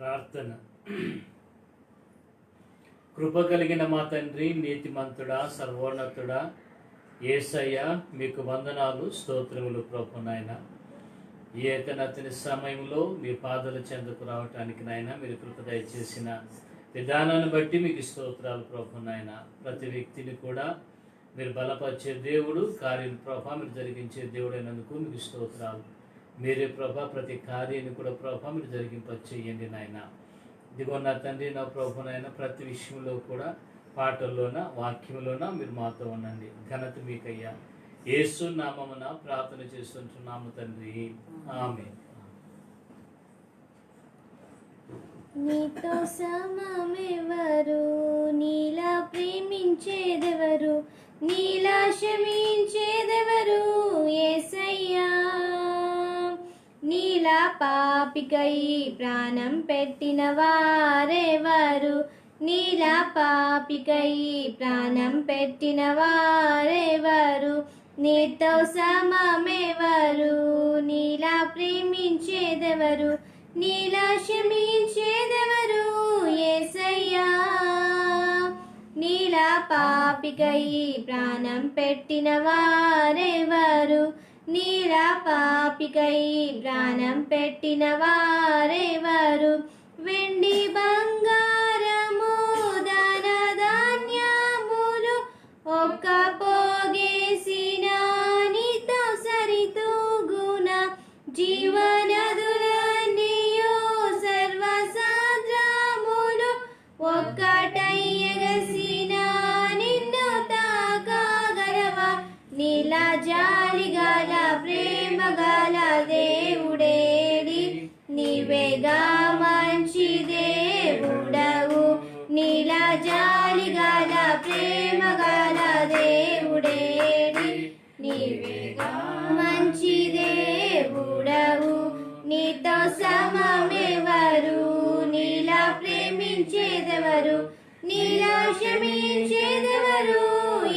ప్రార్థన. కృప కలిగిన మా తండ్రి, నీతిమంతుడా, సర్వోన్నతుడా, యేసయ్య, మీకు వందనాలు, స్తోత్రములు ప్రభు. నాయన ఈ ఏకనతని సమయంలో మీ పాదాల చెంతకు రావటానికి నాయన మీరు కృప దయచేసిన విధానాన్ని బట్టి మీకు స్తోత్రాలు ప్రభు. నాయన ప్రతి వ్యక్తిని కూడా మీరు బలపరిచే దేవుడు, కార్యం ప్రభా మీరు జరిగించే దేవుడు అయినందుకు మీకు స్తోత్రాలు. మీరే ప్రభా ప్రతి కార్యాన్ని కూడా ప్రభా మీరు జరిగింపచేయండి నాయన. ఇదిగో నా తండ్రి, నా ప్రభు నాయన ప్రతి విషయంలో కూడా పాటల్లోన వాక్యంలోన మీరు మాతో ఉండండి. ఘనత మీకయ్యా. యేసు నామమున ప్రార్థన చేస్తుంటున్నాము తండ్రి, ఆమేన్. నీతో సమమెవరు, నీలా ప్రేమించేదెవరు, నీలా క్షమించేదెవరు యేసయ్యా. నీలా పాపికై ప్రాణం పెట్టిన వారెవరు, నీలా పాపికై ప్రాణం పెట్టిన వారెవరు, నీతో సమమెవరు, నీలా ప్రేమించేదెవరు, నీలా క్షమించేదెవరు యేసయ్యా. నీలా పాపికై ప్రాణం పెట్టిన వారెవరు, నీలా పాపికై ప్రాణం పెట్టిన వారెవరు, వెండి బంగారము ధన ధాన్యములు ఒక్క పోగేసిన నీతో సరితూగున, జీవనదులన్నీయు సర్వసాద్రములు ఒక్కటయ్యగసిన నిన్ను తాకగలవా. నీలా జాలిగల ప్రేమ గల దేవుడేడి, నీవేగా మంచి దేవుడవు. నీలా జాలిగల ప్రేమ గల దేవుడేడి, నీవేగా మంచి దేవుడవు. నీతో సమమెవరు, నీలా ప్రేమించేదెవరు, నీలా క్షమించేదెవరు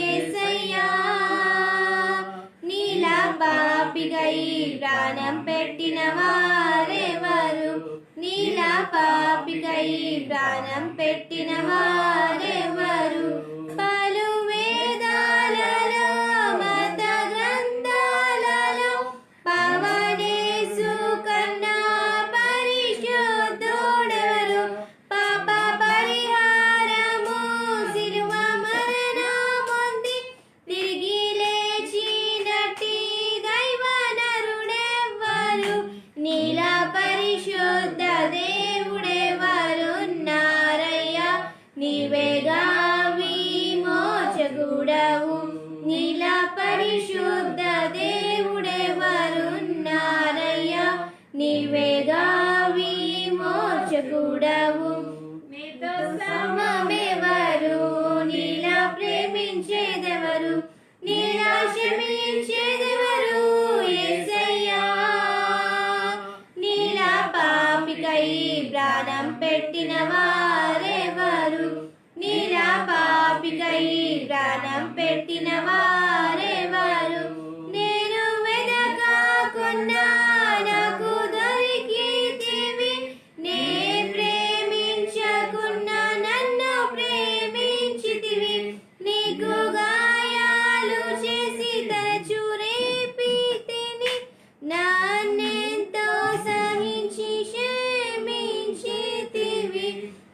యేసయ్యా. నీలా పాపికై ప్రాణం పెట్టిన వారెవరు, నీలా పాపికై ప్రాణం పెట్టిన వారెవరు, పలు వేదాలలో మత గ్రంథాలలో పవనేసు కన్నా పరిశుద్ధుడెవరు, పాప పరిహారము సిలువ మరణమొంది తిరిగి లేచినట్టి దైవనరుడెవ్వరు, నీలా పరిశుద్ధ దేవుడెవరున్నారయ్యా. నీవేగా విమోచకుడవు. నీలా పరిశుద్ధ దేవుడెవరున్నారయ్యా. నీవేగా విమోచకుడవు. నీతో సమమెవరు, నీలా ప్రేమించేదెవరు, నీలా క్షమించేదెవరు యేసయ్యా. నీలా పాపికై ప్రాణం పెట్టిన వారెవరు, నీలా పాపికై ప్రాణం పెట్టిన వారెవరు, నేను వెదకకున్నా నాకు దొరికితివి, నే ప్రేమించకున్నా నన్ను ప్రేమించితివి, నీకు గాయాలు చేసి తరచు రేపితిని, నన్నెంతో సహించి క్షమించితివి.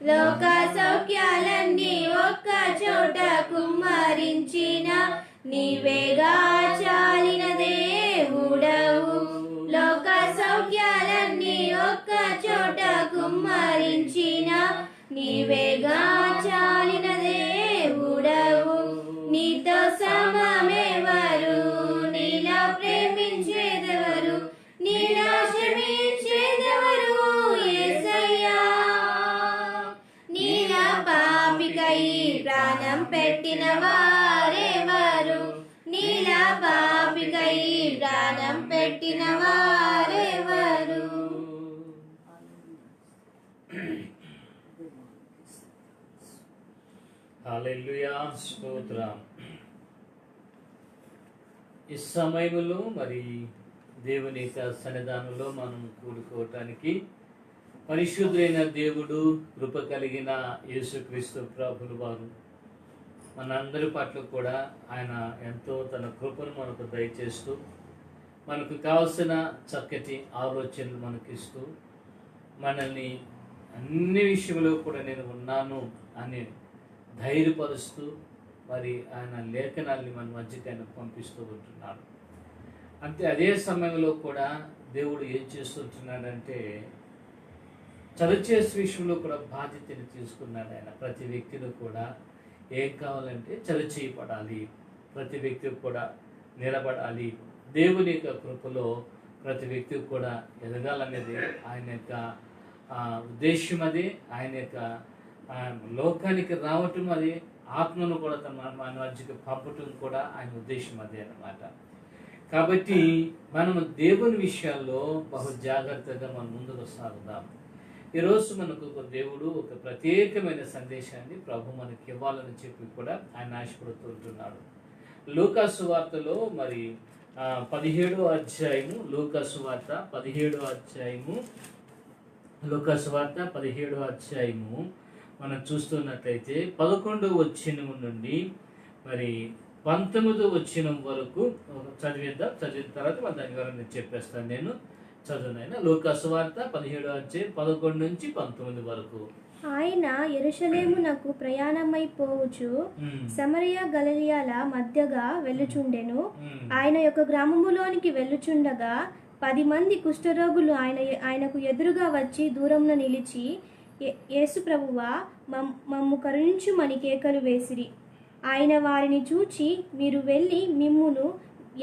లోక సౌఖ్యాలన్నీ ఒక్క చోట కుమ్మరించిన, నీవేగా చాలిన దేవుడవు. లోక సౌఖ్యాలన్నీ ఒక్క చోట కుమ్మరించిన, నీవేగా చాలిన దేవుడవు. నీతో సమమెవరు, నీలా ప్రేమించేదెవరు, నీలా క్షమించేదెవరు యేసయ్యా. నీలా పాపికై ప్రాణం పెట్టిన వారెవరు, నీలా పాపికై ప్రాణం పెట్టిన వారెవరు. హల్లెలూయా, స్తోత్రం. ఈ సమయంలో మరి దేవుని యొక్క సన్నిధానంలో మనం కూడుకోవటానికి పరిశుద్ధులైన దేవుడు, కృప కలిగిన యేసుక్రీస్తు ప్రభులు వారు మనందరి పట్ల కూడా ఆయన ఎంతో తన కృపను మనకు దయచేస్తూ మనకు కావలసిన చక్కటి ఆలోచనలు మనకిస్తూ మనల్ని అన్ని విషయంలో కూడా నేను ఉన్నాను అని ధైర్యపరుస్తూ మరి ఆయన లేఖనాల్ని మన మధ్యకి ఆయన పంపిస్తూ ఉంటున్నాడు. అంతే అదే సమయంలో కూడా దేవుడు ఏం చేస్తుంటున్నాడంటే చలచేసే విషయంలో కూడా బాధ్యతని తీసుకున్నాడు ఆయన. ప్రతి వ్యక్తిలో కూడా ఏం కావాలంటే చలచేయబడాలి, ప్రతి వ్యక్తికి కూడా నిలబడాలి, దేవుని యొక్క కృపలో ప్రతి వ్యక్తికి కూడా ఎదగాలనేది ఆయన యొక్క ఉద్దేశం. అది ఆయన యొక్క లోకానికి రావటం, అది ఆత్మను కూడా మన మధ్యకి పంపటం కూడా ఆయన ఉద్దేశం అదే అన్నమాట. కాబట్టి మనము దేవుని విషయాల్లో బహు జాగ్రత్తగా మనం ముందుకు సాగుదాం. ఈరోజు మనకు ఒక దేవుడు ఒక ప్రత్యేకమైన సందేశాన్ని ప్రభు మనకి ఇవ్వాలని చెప్పి కూడా ఆయన ఆశపడుతూ ఉంటున్నాడు. లూకా సువార్తలో మరి 17వ అధ్యాయము, లూకా సువార్త 17వ అధ్యాయము, లూకా సువార్త 17వ అధ్యాయము మనం చూస్తున్నట్లయితే 11వ వచనం నుండి మరి 19వ వచనం వరకు చదివిన తర్వాత మన దాని వివరణ చెప్పేస్తాను. నేను చదువునైనా లూకా సువార్త 17వ అధ్యాయం 11 నుంచి 19 వరకు. ఆయన యెరూషలేమునకు ప్రయాణమైపోవచ్చు సమరయ గలిలయల మధ్యగా వెళ్ళుచుండెను. ఆయన యొక్క గ్రామములోనికి వెళ్ళుచుండగా 10 మంది కుష్ఠరోగులు ఆయనకు ఎదురుగా వచ్చి దూరంలో నిలిచి, యేసు ప్రభువా, మమ్ము కరుణించుమని కేకలు వేసిరి. ఆయన వారిని చూచి, మీరు వెళ్ళి మిమ్మును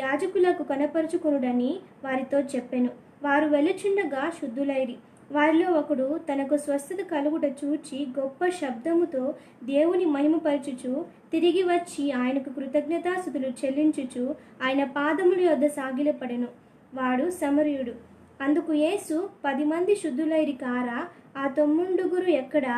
యాజకులకు కనపరుచుకొనుడని వారితో చెప్పెను. వారు వెళ్ళుచుండగా శుద్ధులైరి. వారిలో ఒకడు తనకు స్వస్థత కలుగుట చూచి గొప్ప శబ్దముతో దేవుని మహిమపరచుచు తిరిగి వచ్చి ఆయనకు కృతజ్ఞతాస్తుతులు చెల్లించుచు ఆయన పాదముల యొద్ద సాగిలపడెను. వాడు సమరయుడు. అందుకు యేసు, 10 మంది శుద్ధులైరి కారా? ఆ 9 ఎక్కడా?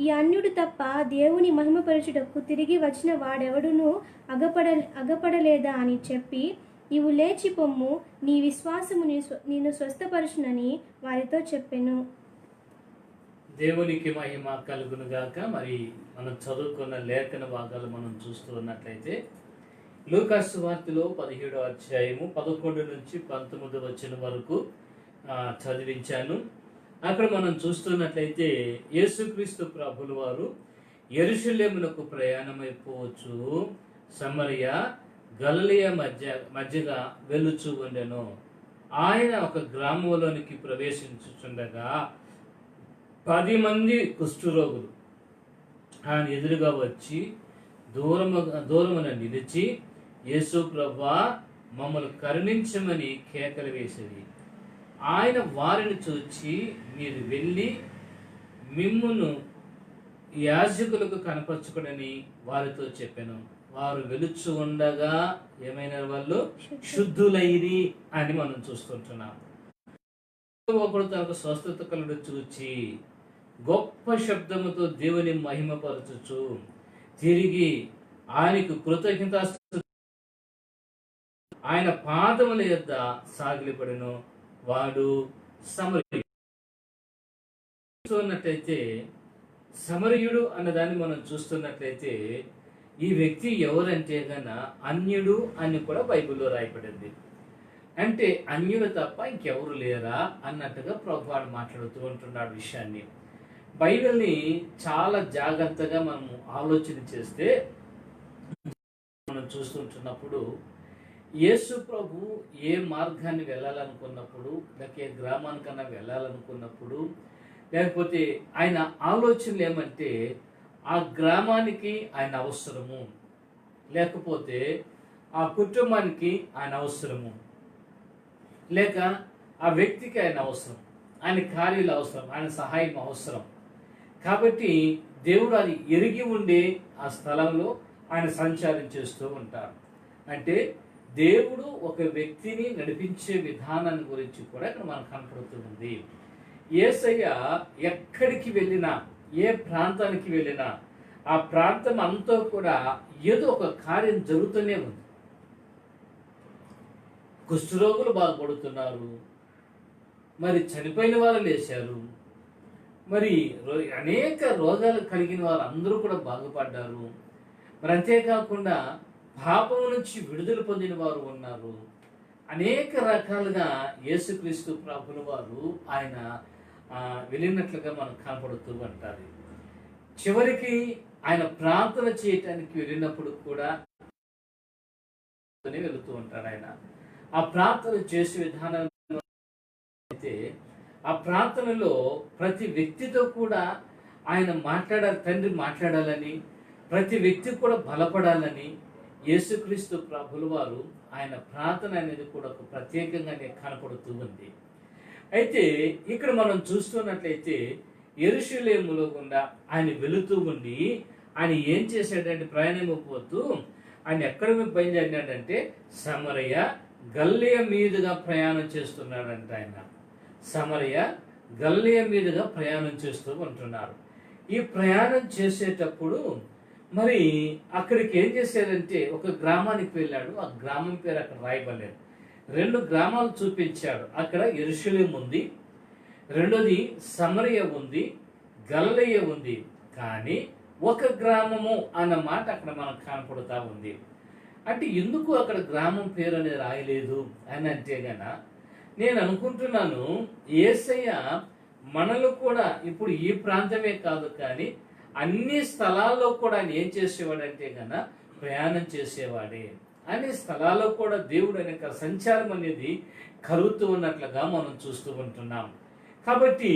ఈ అన్యుడు తప్ప దేవుని మహిమపరచుటకు తిరిగి వచ్చిన వాడెవడునూ అగపడలేదా అని చెప్పి, నీవు లేచి పొమ్ము, నీ విశ్వాసము నేను స్వస్థపరచునని వారితో చెప్పెను. దేవునికి మహిమ కలుగును గాక. మరి మనం చదువుకున్న లేఖన భాగాలు మనం చూస్తూ ఉన్నట్లయితే లూకా సువార్తలో 17వ అధ్యాయము 11 నుంచి 19 వచనం వరకు చదివించాను. అక్కడ మనం చూస్తున్నట్లయితే యేసుక్రీస్తు ప్రభులు వారు యెరూషలేమునకు ప్రయాణమైపోవచ్చు సమరయ గలిలయ మధ్యగా వెళ్ళుచూ ఉండెను. ఆయన ఒక గ్రామంలోనికి ప్రవేశించుచుండగా 10 మంది కుష్ఠరోగులు ఆయన ఎదురుగా వచ్చి దూరమున నిలిచి, యేసు ప్రభువా, మమ్మల్ని కరుణించమని కేకలు వేసేది. ఆయన వారిని చూచి, మీరు వెళ్ళి మిమ్మును యాజకులకు కనపరచుకుడని వారితో చెప్పాను. వారు వెలుచు ఉండగా ఏమైనా వాళ్ళు శుద్ధులైరి అని మనం చూస్తుంటున్నాం. ఒకడు తనకు స్వస్థత కలుడు చూచి గొప్ప శబ్దముతో దేవుని మహిమపరచుచు తిరిగి ఆయనకు కృతజ్ఞతాస్తుతులు ఆయన పాదముల యొద్ద సాగిలపడెను. వాడు సమరయుడు. చూస్తున్నట్లయితే సమరయుడు అన్నదాన్ని మనం చూస్తున్నట్లయితే ఈ వ్యక్తి ఎవరంటే గన అన్యుడు అని కూడా బైబిల్లో రాయబడింది. అంటే అన్యుడు తప్ప ఇంకెవరు లేరా అన్నట్టుగా ప్రభువాడు మాట్లాడుతూ ఉంటున్నాడు విషయాన్ని. బైబిల్ని చాలా జాగ్రత్తగా మనం ఆలోచన చేస్తే మనం చూస్తుంటున్నప్పుడు యేసు ప్రభు ఏ మార్గాన్ని వెళ్ళాలనుకున్నప్పుడు, లేక ఏ గ్రామానికన్నా వెళ్ళాలనుకున్నప్పుడు, లేకపోతే ఆయన ఆలోచనలు ఏమంటే ఆ గ్రామానికి ఆయన అవసరము, లేకపోతే ఆ కుటుంబానికి ఆయన అవసరము, లేక ఆ వ్యక్తికి ఆయన అవసరం, ఆయన కార్యాలు అవసరం, ఆయన సహాయం అవసరం. కాబట్టి దేవుడు అది ఎరిగి ఉండే ఆ స్థలంలో ఆయన సంచారం చేస్తూ ఉంటారు. అంటే దేవుడు ఒక వ్యక్తిని నడిపించే విధానాన్ని గురించి కూడా ఇక్కడ మనకు కనపడుతుంది. యేసయ్య ఎక్కడికి వెళ్ళినా, ఏ ప్రాంతానికి వెళ్ళినా ఆ ప్రాంతం అంతా కూడా ఏదో ఒక కార్యం జరుగుతూనే ఉంది. కుష్ఠరోగులు బాగుపడుతున్నారు, మరి చనిపోయిన వాళ్ళు లేచారు, మరి అనేక రోగాలు కలిగిన వారు అందరూ కూడా బాగుపడ్డారు. మరి అంతేకాకుండా పాపం నుంచి విడుదల పొందిన వారు ఉన్నారు. అనేక రకాలుగా యేసుక్రీస్తు ప్రభుల వారు ఆయన వెళ్ళినట్లుగా మనకు కనపడుతూ ఉంటారు. చివరికి ఆయన ప్రార్థన చేయటానికి వెళ్ళినప్పుడు కూడా వెళుతూ ఉంటాడు. ఆయన ఆ ప్రార్థన చేసే విధానం అయితే ఆ ప్రార్థనలో ప్రతి వ్యక్తితో కూడా ఆయన తండ్రి మాట్లాడాలని, ప్రతి వ్యక్తి కూడా బలపడాలని యేసుక్రీస్తు ప్రభుల వారు ఆయన ప్రార్థన అనేది కూడా ఒక ప్రత్యేకంగానే కనపడుతూ ఉంది. అయితే ఇక్కడ మనం చూస్తున్నట్లయితే యెరూషలేములో గుండా ఆయన వెళుతూ ఉండి ఆయన ఏం చేశాడంటే ప్రయాణం పోతూ ఆయన ఎక్కడ బయలుదేరినాడంటే సమరయ గల్లియ మీదుగా ప్రయాణం చేస్తున్నాడంట. ఆయన సమరయ గల్లియ మీదుగా ప్రయాణం చేస్తూ ఉంటున్నారు. ఈ ప్రయాణం చేసేటప్పుడు మరి అక్కడికి ఏం చేశాడంటే ఒక గ్రామానికి వెళ్ళాడు. ఆ గ్రామం పేరు అక్కడ రాయబడలేదు. 2 గ్రామాలు చూపించాడు. అక్కడ యెరూషలేము ఉంది, రెండోది సమరయ ఉంది, గలిలయ ఉంది. కానీ ఒక గ్రామము అన్న మాట అక్కడ మనకు కనపడుతూ ఉంది. అంటే ఎందుకు అక్కడ గ్రామం పేరు అనేది రాయలేదు అని అంటే గన నేను అనుకుంటున్నాను యేసయ్య మనలో కూడా ఇప్పుడు ఈ ప్రాంతమే కాదు కానీ అన్ని స్థలాల్లో కూడా ఆయన ఏం చేసేవాడంటే గన ప్రయాణం చేసేవాడే. అన్ని స్థలాల్లో కూడా దేవుడు అనే సంచారం అనేది కలుగుతూ ఉన్నట్లుగా మనం చూస్తూ ఉంటున్నాం. కాబట్టి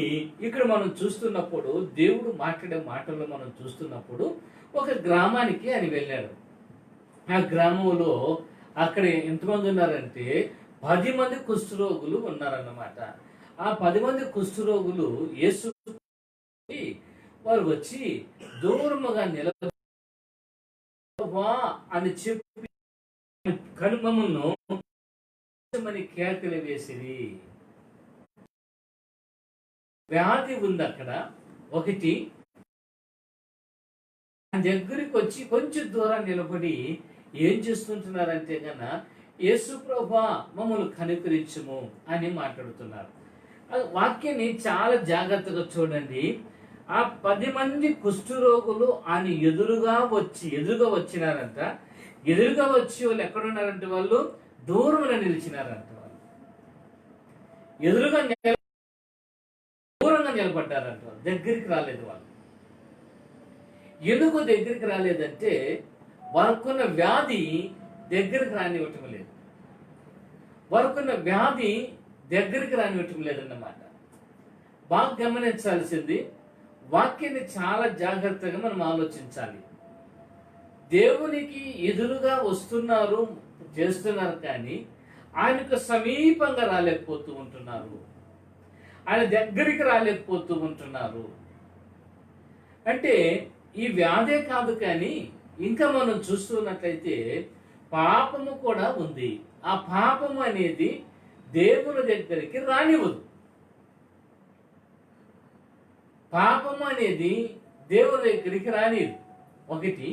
ఇక్కడ మనం చూస్తున్నప్పుడు దేవుడు మాట్లాడే మాటల్లో మనం చూస్తున్నప్పుడు ఒక గ్రామానికి ఆయన వెళ్ళాడు. ఆ గ్రామంలో అక్కడ ఎంతమంది ఉన్నారంటే 10 మంది కుష్ఠరోగులు ఉన్నారన్నమాట. ఆ 10 మంది కుష్ఠరోగులు యేసు వారు వచ్చి దూరముగా నిలబడి అని చెప్పి కనుమమును కేకలు వేసిరి. వ్యాధి ఉంది అక్కడ. ఒకటి దగ్గరికి వచ్చి కొంచెం దూరం నిలబడి ఏం చేస్తుంటున్నారంటే కన్నా యేసు ప్రభువా మమ్మల్ని కనికరించుము అని మాట్లాడుతున్నారు. వాక్యాన్ని చాలా జాగ్రత్తగా చూడండి. ఆ 10 మంది కుష్ఠరోగులు ఆయన ఎదురుగా వచ్చినారంట. ఎదురుగా వచ్చి వాళ్ళు ఎక్కడున్నారంటే వాళ్ళు దూరంగా నిలిచినారంట. వాళ్ళు దూరంగా నిలబడ్డారంట. దగ్గరికి రాలేదు. వాళ్ళు ఎందుకు దగ్గరికి రాలేదంటే వారికున్న వ్యాధి దగ్గరికి రానివ్వటం లేదు. వారికున్న వ్యాధి దగ్గరికి రానివ్వటం లేదన్నమాట. బాగా గమనించాల్సింది వాక్యాన్ని చాలా జాగ్రత్తగా మనం ఆలోచించాలి. దేవునికి ఎదురుగా వస్తున్నారు, చేస్తున్నారు, కానీ ఆయనకు సమీపంగా రాలేకపోతూ ఉంటున్నారు. ఆయన దగ్గరికి రాలేకపోతూ ఉంటున్నారు. అంటే ఈ వ్యాధే కాదు కానీ ఇంకా మనం చూస్తున్నట్లయితే పాపము కూడా ఉంది. ఆ పాపము అనేది దేవుని దగ్గరికి రానివ్వదు. పాపము అనేది దేవుని దగ్గరికి రానివ్వదు. ఒకటి.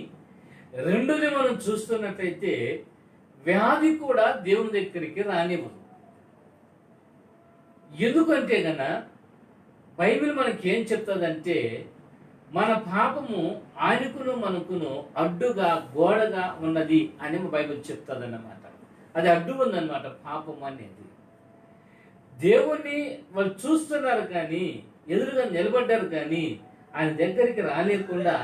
రెండోది మనం చూస్తున్నట్లయితే వ్యాధి కూడా దేవుని దగ్గరికి రానివ్వదు. ఎందుకంటే గన బైబిల్ మనకి ఏం చెప్తుందంటే మన పాపము ఆయనకును మనకును అడ్డుగా గోడగా ఉన్నది అని బైబిల్ చెప్తుందన్నమాట. అది అడ్డు ఉందన్నమాట పాపం అనేది. దేవుణ్ణి వాళ్ళు చూస్తున్నారు కానీ ఎదురుగా నిలబడ్డారు కానీ ఆయన దగ్గరికి రాలేకుండా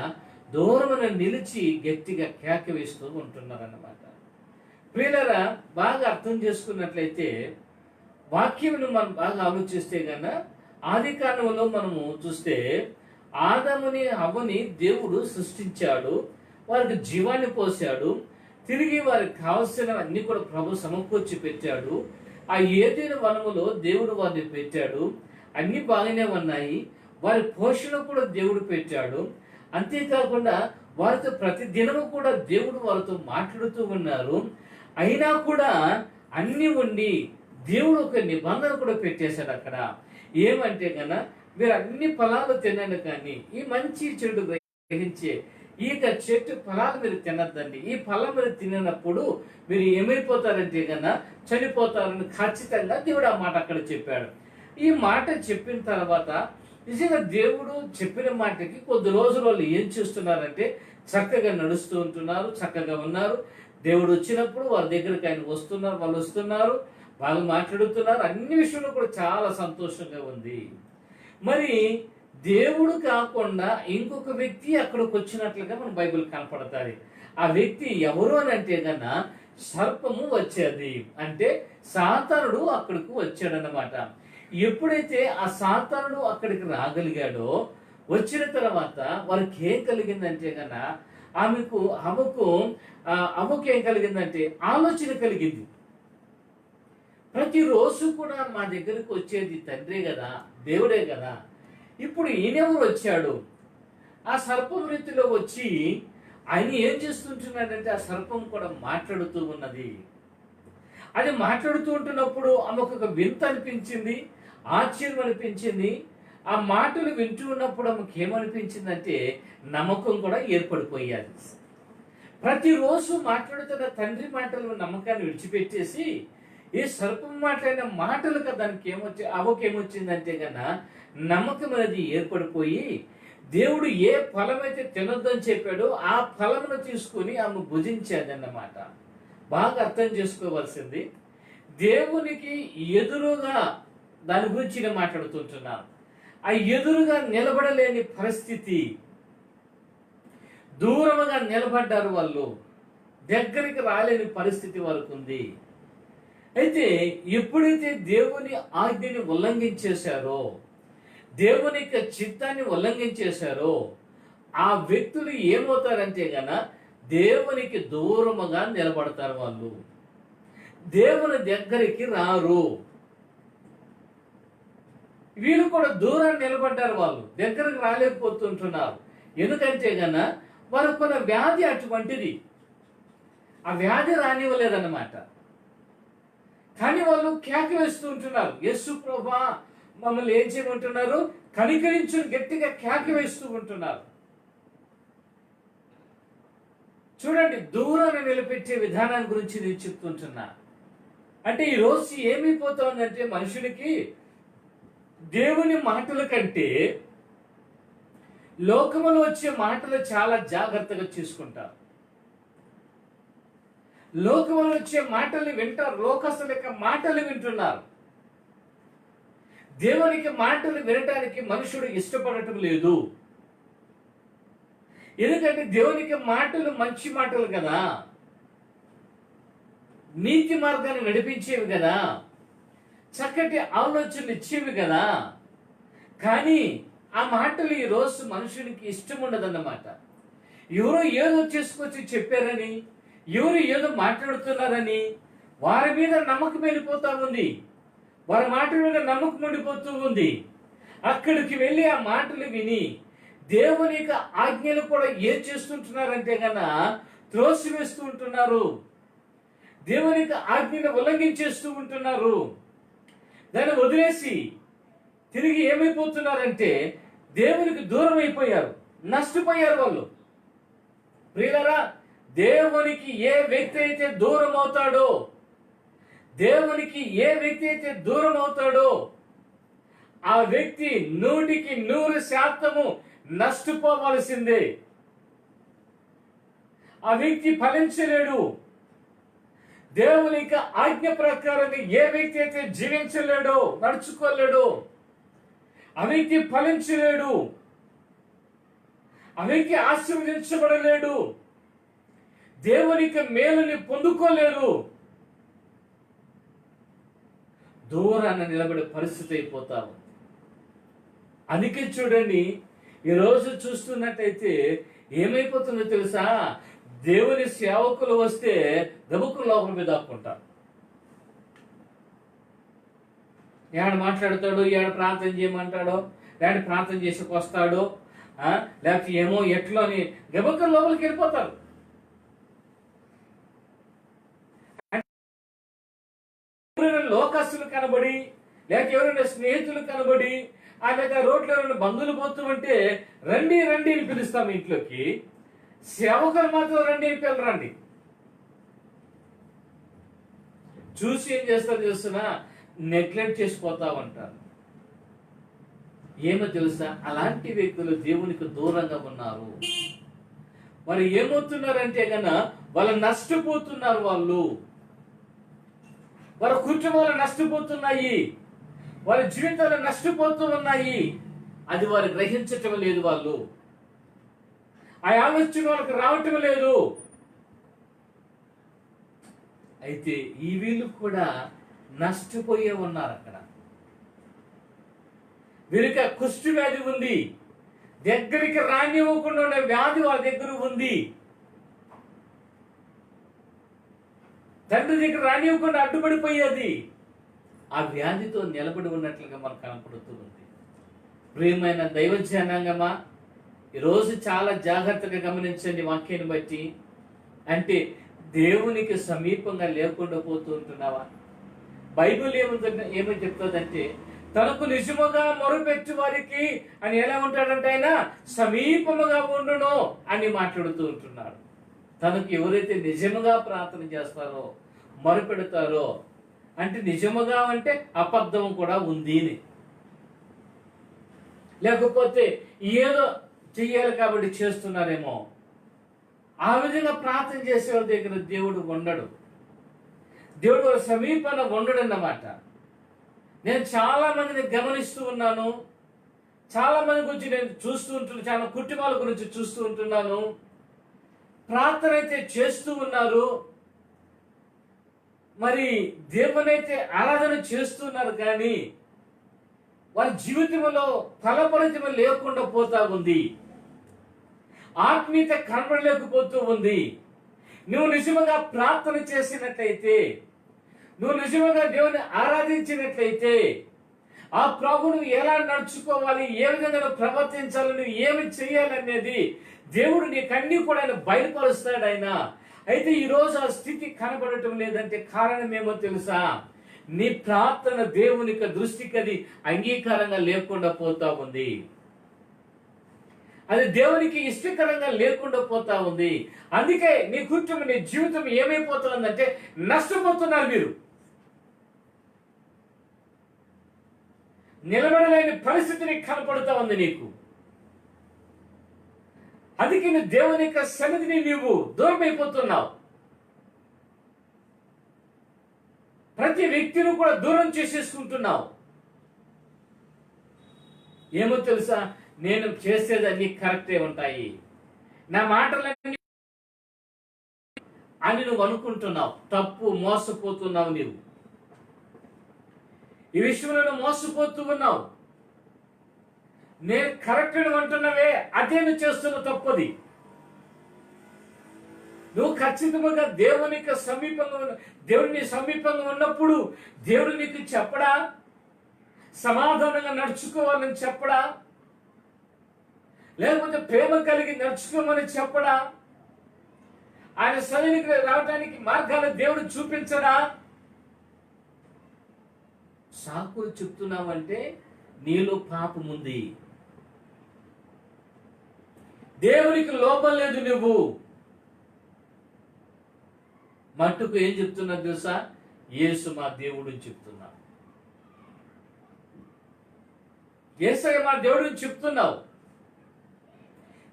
దూరమున నిలిచి గట్టిగా కేక వేస్తూ ఉంటున్నారు అన్నమాట. ప్రియులారా, బాగా అర్థం చేసుకున్నట్లయితే వాక్యమును మనం బాగా ఆలోచిస్తే కన్నా ఆది కాండములో మనము చూస్తే ఆదాముని హవ్వని దేవుడు సృష్టించాడు, వారికి జీవాన్ని పోశాడు, తిరిగి వారికి కావలసినవన్నీ కూడా ప్రభు సమకూర్చి పెట్టాడు. ఆ ఏదైనా వనములో దేవుడు వారిని పెట్టాడు, అన్ని బాగానే ఉన్నాయి. వారి పోషణ కూడా దేవుడు పెట్టాడు. అంతేకాకుండా వారితో ప్రతి దినము కూడా దేవుడు వారితో మాట్లాడుతూ ఉన్నారు. అయినా కూడా అన్ని ఉండి దేవుడు ఒక నిబంధన కూడా పెట్టేశాడు అక్కడ. ఏమంటే కన్నా మీరు అన్ని ఫలాలు తినండి, కానీ ఈ మంచి చెడు గ్రహించే ఈ చెట్టు ఫలాలు మీరు తినద్దండి. ఈ ఫలం మీరు తినప్పుడు మీరు ఏమైపోతారంటే కన్నా చనిపోతారని ఖచ్చితంగా దేవుడు ఆ మాట అక్కడ చెప్పాడు. ఈ మాట చెప్పిన తర్వాత నిజంగా దేవుడు చెప్పిన మాటకి కొద్ది రోజులు వాళ్ళు ఏం చేస్తున్నారంటే చక్కగా నడుస్తూ ఉంటున్నారు, చక్కగా ఉన్నారు. దేవుడు వచ్చినప్పుడు వాళ్ళ దగ్గరికి ఆయన వస్తున్నారు, వాళ్ళు వస్తున్నారు, వాళ్ళు మాట్లాడుతున్నారు. అన్ని విషయంలో కూడా చాలా సంతోషంగా ఉంది. మరి దేవుడు కాకుండా ఇంకొక వ్యక్తి అక్కడికి వచ్చినట్లుగా మన బైబిల్ కనపడతాది. ఆ వ్యక్తి ఎవరు అని అంటే కన్నా సర్పము వచ్చేది, అంటే సాతానుడు అక్కడికి వచ్చాడన్నమాట. ఎప్పుడైతే ఆ సాతానుడు అక్కడికి రాగలిగాడో, వచ్చిన తర్వాత వారికి ఏం కలిగిందంటే కన్నా అమ్మకు ఏం కలిగిందంటే ఆలోచన కలిగింది. ప్రతిరోజు కూడా మా దగ్గరకు వచ్చేది తండ్రే కదా, దేవుడే కదా, ఇప్పుడు ఈయనెవరు వచ్చాడు? ఆ సర్పం రీతిలో వచ్చి ఆయన ఏం చేస్తుంటున్నాడంటే ఆ సర్పం కూడా మాట్లాడుతూ ఉన్నది. అది మాట్లాడుతూ ఉంటున్నప్పుడు ఆమెకు ఒక వింత అనిపించింది, ఆశ్చర్యం అనిపించింది. ఆ మాటలు వింటూ ఉన్నప్పుడు ఆమెకు ఏమనిపించిందంటే నమ్మకం కూడా ఏర్పడిపోయాది. ప్రతిరోజు మాట్లాడుతున్న తండ్రి మాటలు నమ్మకాన్ని విడిచిపెట్టేసి ఈ సర్పం మాట్లాడిన మాటలుగా దానికి ఏమొచ్చిందంటే కన్నా నమ్మకం అనేది ఏర్పడిపోయి దేవుడు ఏ ఫలమైతే తినొద్దని చెప్పాడో ఆ ఫలమును తీసుకుని ఆమె భుజించేదన్నమాట. బాగా అర్థం చేసుకోవాల్సింది, దేవునికి ఎదురుగా దాని గురించి నేను మాట్లాడుతుంటున్నాను. ఆ ఎదురుగా నిలబడలేని పరిస్థితి, దూరముగా నిలబడ్డారు వాళ్ళు, దగ్గరికి రాలేని పరిస్థితి వరకు ఉంది. అయితే ఎప్పుడైతే దేవుని ఆజ్ఞని ఉల్లంఘించేశారో, దేవుని యొక్క చిత్తాన్ని ఉల్లంఘించేశారో, ఆ వ్యక్తులు ఏమవుతారంటే గన దేవునికి దూరముగా నిలబడతారు. వాళ్ళు దేవుని దగ్గరికి రారు. వీళ్ళు కూడా దూరాన్ని నిలబడ్డారు, వాళ్ళు దగ్గరకు రాలేకపోతుంటున్నారు. ఎందుకంటే గన వారికి వ్యాధి అటువంటిది, ఆ వ్యాధి రానివ్వలేదన్నమాట. కానీ వాళ్ళు కేక వేస్తూ ఉంటున్నారు, యేసు ప్రభువా మమ్మల్ని ఏం చేయమంటున్నారు, కనికరించు, గట్టిగా కేక వేస్తూ ఉంటున్నారు. చూడండి, దూరాన్ని నిలబెట్టే విధానం గురించి నేను చెప్తుంటున్నా. అంటే ఈ రోజు ఏమైపోతుందంటే మనుషులకి దేవుని మాటల కంటే లోకములో వచ్చే మాటలు చాలా జాగ్రత్తగా చూసుకుంటారు. లోకములో వచ్చే మాటల్ని వింటారు, లోకస్తుల యొక్క మాటలు వింటున్నారు. దేవునికి మాటలు వినటానికి మనుషుడు ఇష్టపడటం లేదు. ఎందుకంటే దేవునికి మాటలు మంచి మాటలు కదా, నీతి మార్గాన్ని నడిపించేవి కదా, చక్కటి ఆలోచనలు ఇచ్చేవి కదా. కానీ ఆ మాటలు ఈ రోజు మనుషునికి ఇష్టం ఉండదన్నమాట. ఎవరో ఏదో చేసుకొచ్చి చెప్పారని, ఎవరు ఏదో మాట్లాడుతున్నారని వారి మీద నమ్మకం వెళ్ళిపోతా ఉంది, వారి మాటల మీద నమ్మకం ఉండిపోతూ ఉంది. అక్కడికి వెళ్ళి ఆ మాటలు విని దేవుని యొక్క ఆజ్ఞలు కూడా ఏం చేస్తుంటున్నారంటే కన్నా త్రోసివేస్తూ ఉంటున్నారు, దేవుని యొక్క ఆజ్ఞను ఉల్లంఘించేస్తూ ఉంటున్నారు. దాన్ని వదిలేసి తిరిగి ఏమైపోతున్నారంటే దేవునికి దూరం అయిపోయారు, నష్టపోయారు వాళ్ళు. ప్రియులారా, దేవునికి ఏ వ్యక్తి అయితే దూరం అవుతాడో, దేవునికి ఏ వ్యక్తి అయితే దూరం అవుతాడో ఆ వ్యక్తి 100% నష్టపోవలసిందే. ఆ వ్యక్తి ఫలించలేడు. దేవుని యొక్క ఆజ్ఞ ప్రకారం ఏ వ్యక్తి అయితే జీవించలేడో, నడుచుకోలేడో ఆ వ్యక్తి ఫలించలేడు, ఆ వ్యక్తి ఆశీర్వదించబడలేడు, దేవుని యొక్క మేలుని పొందుకోలేరు, దూరాన్ని నిలబడే పరిస్థితి అయిపోతాము. అందుకే చూడండి, ఈరోజు చూస్తున్నట్టయితే ఏమైపోతుందో తెలుసా, దేవుని సేవకులు వస్తే గబుక్కులు లోపల మీద దాక్కుంటారు. ఏడ మాట్లాడతాడో, ఏడ ప్రార్థన చేయమంటాడో, లేకపోతే ప్రార్థన చేసేకి వస్తాడో, లేకపోతే ఏమో ఎట్లో అని గబుక్కులు లోపలికి వెళ్ళిపోతారు. ఎవరైనా లోకస్తులు కనబడి, లేక ఎవరైనా స్నేహితులు కనబడి, లేక రోడ్లో ఎవరైనా బంధువులు పోతూ ఉంటే రండి రండి అని పిలుస్తాం ఇంట్లోకి. సేవకులు మాత్రం రండి అని పిల్లరండి. చూసి ఏం చేస్తారు చేస్తున్నా నెగ్లెక్ట్ చేసిపోతా ఉంటారు. ఏమో తెలుసా, అలాంటి వ్యక్తులు దేవునికి దూరంగా ఉన్నారు. మరి ఏమవుతున్నారంటే వాళ్ళు నష్టపోతున్నారు. వాళ్ళ కుటుంబాలు నష్టపోతున్నాయి, వాళ్ళ జీవితాలు నష్టపోతూ ఉన్నాయి. అది వారు గ్రహించటం లేదు. వాళ్ళు ఆ ఆలోచన వాళ్ళకి రావటం లేదు. అయితే ఈ వీళ్ళు కూడా నష్టపోయే ఉన్నారు. అక్కడ వీరికి కుష్టి వ్యాధి ఉంది, దగ్గరికి రానివ్వకుండా ఉండే వ్యాధి వాళ్ళ దగ్గర ఉంది. తండ్రి దగ్గర రానివ్వకుండా అడ్డుపడిపోయేది. ఆ వ్యాధితో నిలబడి ఉన్నట్లుగా మనకు కనపడుతూ ఉంది. ప్రియమైన దైవ జనాంగమా, ఈరోజు చాలా జాగ్రత్తగా గమనించండి వాక్యాన్ని బట్టి. అంటే దేవునికి సమీపంగా లేకుండా పోతూ ఉంటున్నావా? బైబిల్ ఏమని చెప్తుందంటే, తనకు నిజముగా మొరుపెట్టు వారికి అని ఎలా ఉంటాడంటే ఆయన సమీపముగా ఉండును అని మాట్లాడుతూ ఉంటున్నాడు. తనకు ఎవరైతే నిజముగా ప్రార్థన చేస్తారో, మొరుపెడతారో, అంటే నిజముగా అంటే అబద్ధం కూడా ఉంది, లేకపోతే ఏదో చెయ్యాలి కాబట్టి చేస్తున్నారేమో, ఆ విధంగా ప్రార్థన చేసే వాళ్ళ దగ్గర దేవుడు ఉండడు. దేవుడు వాళ్ళ సమీపన ఉండడు అన్నమాట. నేను చాలా మందిని గమనిస్తూ ఉన్నాను, చాలా మంది గురించి నేను చూస్తూ ఉంటున్నాను, చాలా కుటుంబాల గురించి చూస్తూ ఉంటున్నాను. ప్రార్థన అయితే చేస్తూ ఉన్నారు, మరి దేవునైతే ఆరాధన చేస్తున్నారు, కానీ వారి జీవితంలో ఫలపరితం లేకుండా పోతా ఉంది. ఆత్మీయత కనబడలేకపోతూ ఉంది. నువ్వు నిజంగా ప్రార్థన చేసినట్లయితే, నువ్వు నిజంగా దేవుని ఆరాధించినట్లయితే, ఆ ప్రభువును ఎలా నడుచుకోవాలి, ఏ విధంగా ప్రవర్తించాలి, నువ్వు ఏమి చేయాలనేది దేవుడు నీకన్నీ కూడా ఆయన బయలుపరుస్తాడు ఆయన. అయితే ఈరోజు ఆ స్థితి కనబడటం లేదంటే కారణం ఏమో తెలుసా? నీ ప్రార్థన దేవునికి దృష్టికి అది అంగీకారంగా లేకుండా పోతా ఉంది. అది దేవునికి ఇష్టకరంగా లేకుండా పోతా ఉంది. అందుకే నీ కుటుంబం, నీ జీవితం ఏమైపోతుందంటే నష్టపోతున్నారు. మీరు నిలబడలేని పరిస్థితిని కనపడుతూ ఉంది నీకు. అందుకే నువ్వు దేవుని యొక్క సన్నిధిని నీవు దూరం అయిపోతున్నావు. ప్రతి వ్యక్తిని కూడా దూరం చేసేసుకుంటున్నావు. ఏమో తెలుసా, నేను చేసేదన్నీ కరెక్టే ఉంటాయి, నా మాటలన్నీ అని నువ్వు అనుకుంటున్నావు. తప్పు, మోసపోతున్నావు. నీవు ఈ విషయంలో నువ్వు మోసపోతూ ఉన్నావు. నేను కరెక్ట్ అంటున్నావే, అదే నువ్వు చేస్తున్న తప్పది. నువ్వు ఖచ్చితంగా దేవునికి సమీపంగా ఉన్నప్పుడు దేవుడు నీకు చెప్పడా? సమాధానంగా నడుచుకోవాలని చెప్పడా? లేకపోతే ప్రేమ కలిగి నడుచుకోమని చెప్పడా? ఆయన సన్నిధికి రావడానికి మార్గాలు దేవుడు చూపించడా? సాకులు చెప్తున్నావంటే నీలో పాపం ఉంది, దేవునికి లోపం లేదు. నువ్వు మట్టుకు ఏం చెప్తున్నా తెలుసా? యేసు మా దేవుడు చెప్తున్నావు. యేసయ్య మా దేవుడు చెప్తున్నావు.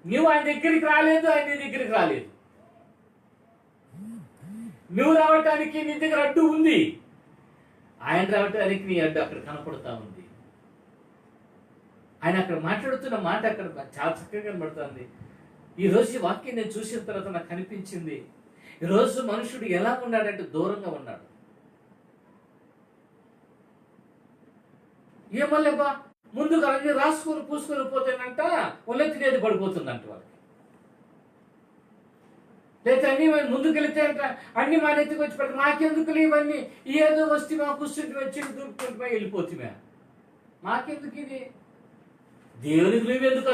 నువ్వు ఆయన దగ్గరికి రాలేదు, ఆయన నీ దగ్గరికి రాలేదు. నువ్వు రావటానికి నీ దగ్గర అడ్డు ఉంది, ఆయన రావటానికి నీ అడ్డు అక్కడ కనపడుతూ ఉంది. ఆయన అక్కడ మాట్లాడుతున్న మాట అక్కడ చాలా చక్కగా కనబడుతుంది. ఈరోజు ఈ వాక్యం నేను చూసిన తర్వాత నాకు కనిపించింది, ఈరోజు మనుషుడు ఎలా ఉన్నాడంటే దూరంగా ఉన్నాడు. ఏమల్లేబా ముందుగా అన్ని రాసుకొని పూసుకొని పోతేనంట ఒళ్ళెత్తినేది పడిపోతుందంట వాళ్ళకి. లేదా అన్ని ముందుకెళ్తే అంట అన్ని మా నెత్తికి వచ్చి పడి మాకెందుకు ఇవన్నీ, ఏదో వస్తే మా కూర్చుంటే వచ్చి దూరుకుంటున్నా వెళ్ళిపోతున్నా, మాకెందుకు ఇది? దేవునికి నువ్వెందుకు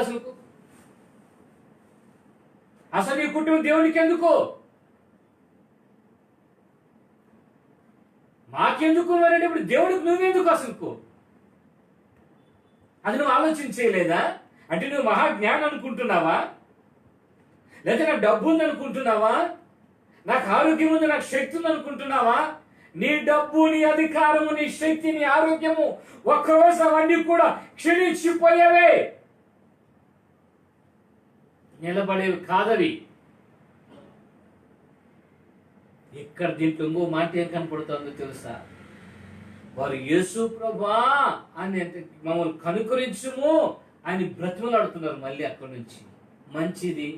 అసలు ఈ కుటుంబం దేవునికి ఎందుకు? మాకెందుకు మరి? ఇప్పుడు దేవుడికి నువ్వెందుకు అసలుకు? అది నువ్వు ఆలోచించేయలేదా? అంటే నువ్వు మహాజ్ఞానం అనుకుంటున్నావా? లేదా నాకు డబ్బు ఉంది అనుకుంటున్నావా? నాకు ఆరోగ్యం ఉంది, నాకు శక్తి ఉంది అనుకుంటున్నావా? నీ డబ్బు, నీ అధికారము, నీ శక్తి, నీ ఆరోగ్యము ఒక్కరోజు అవన్నీ కూడా క్షీణించిపోయేవే, నిలబడేవి కాదవి. ఇక్కడ దీంట్లో ఇంకో మాట ఏం కనపడుతుందో తెలుసా? వారు యేసు ప్రభువా అని మమ్మల్ని కనుకరించుము అని బ్రతిమలాడుతున్నారు. మళ్ళీ అక్కడి నుంచి మంచిది,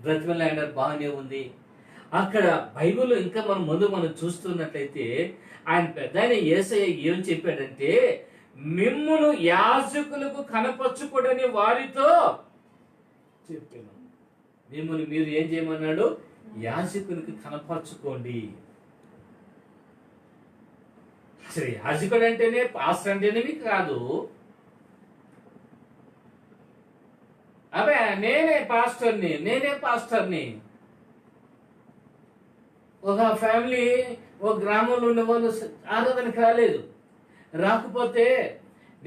బ్రతిమలాడారు, బాగానే ఉంది. అక్కడ బైబిల్లో ఇంకా మనం చూస్తున్నట్లయితే ఆయన పెద్ద ఆయన యేసయ్య ఏం చెప్పాడంటే, మిమ్మును యాజకులకు కనపరచుకోడని వారితో చెప్పాను. మిమ్మల్ని మీరు ఏం చేయమన్నాడు? యాజకునికి కనపరచుకోండి. అసలు యాజకుడు అంటేనే పాస్టర్ అంటేనే మీకు కాదు. అబ్బే నేనే పాస్టర్ని. ఒక ఫ్యామిలీ ఒక గ్రామంలో ఉన్న వాళ్ళు ఆరాధనకి రాలేదు. రాకపోతే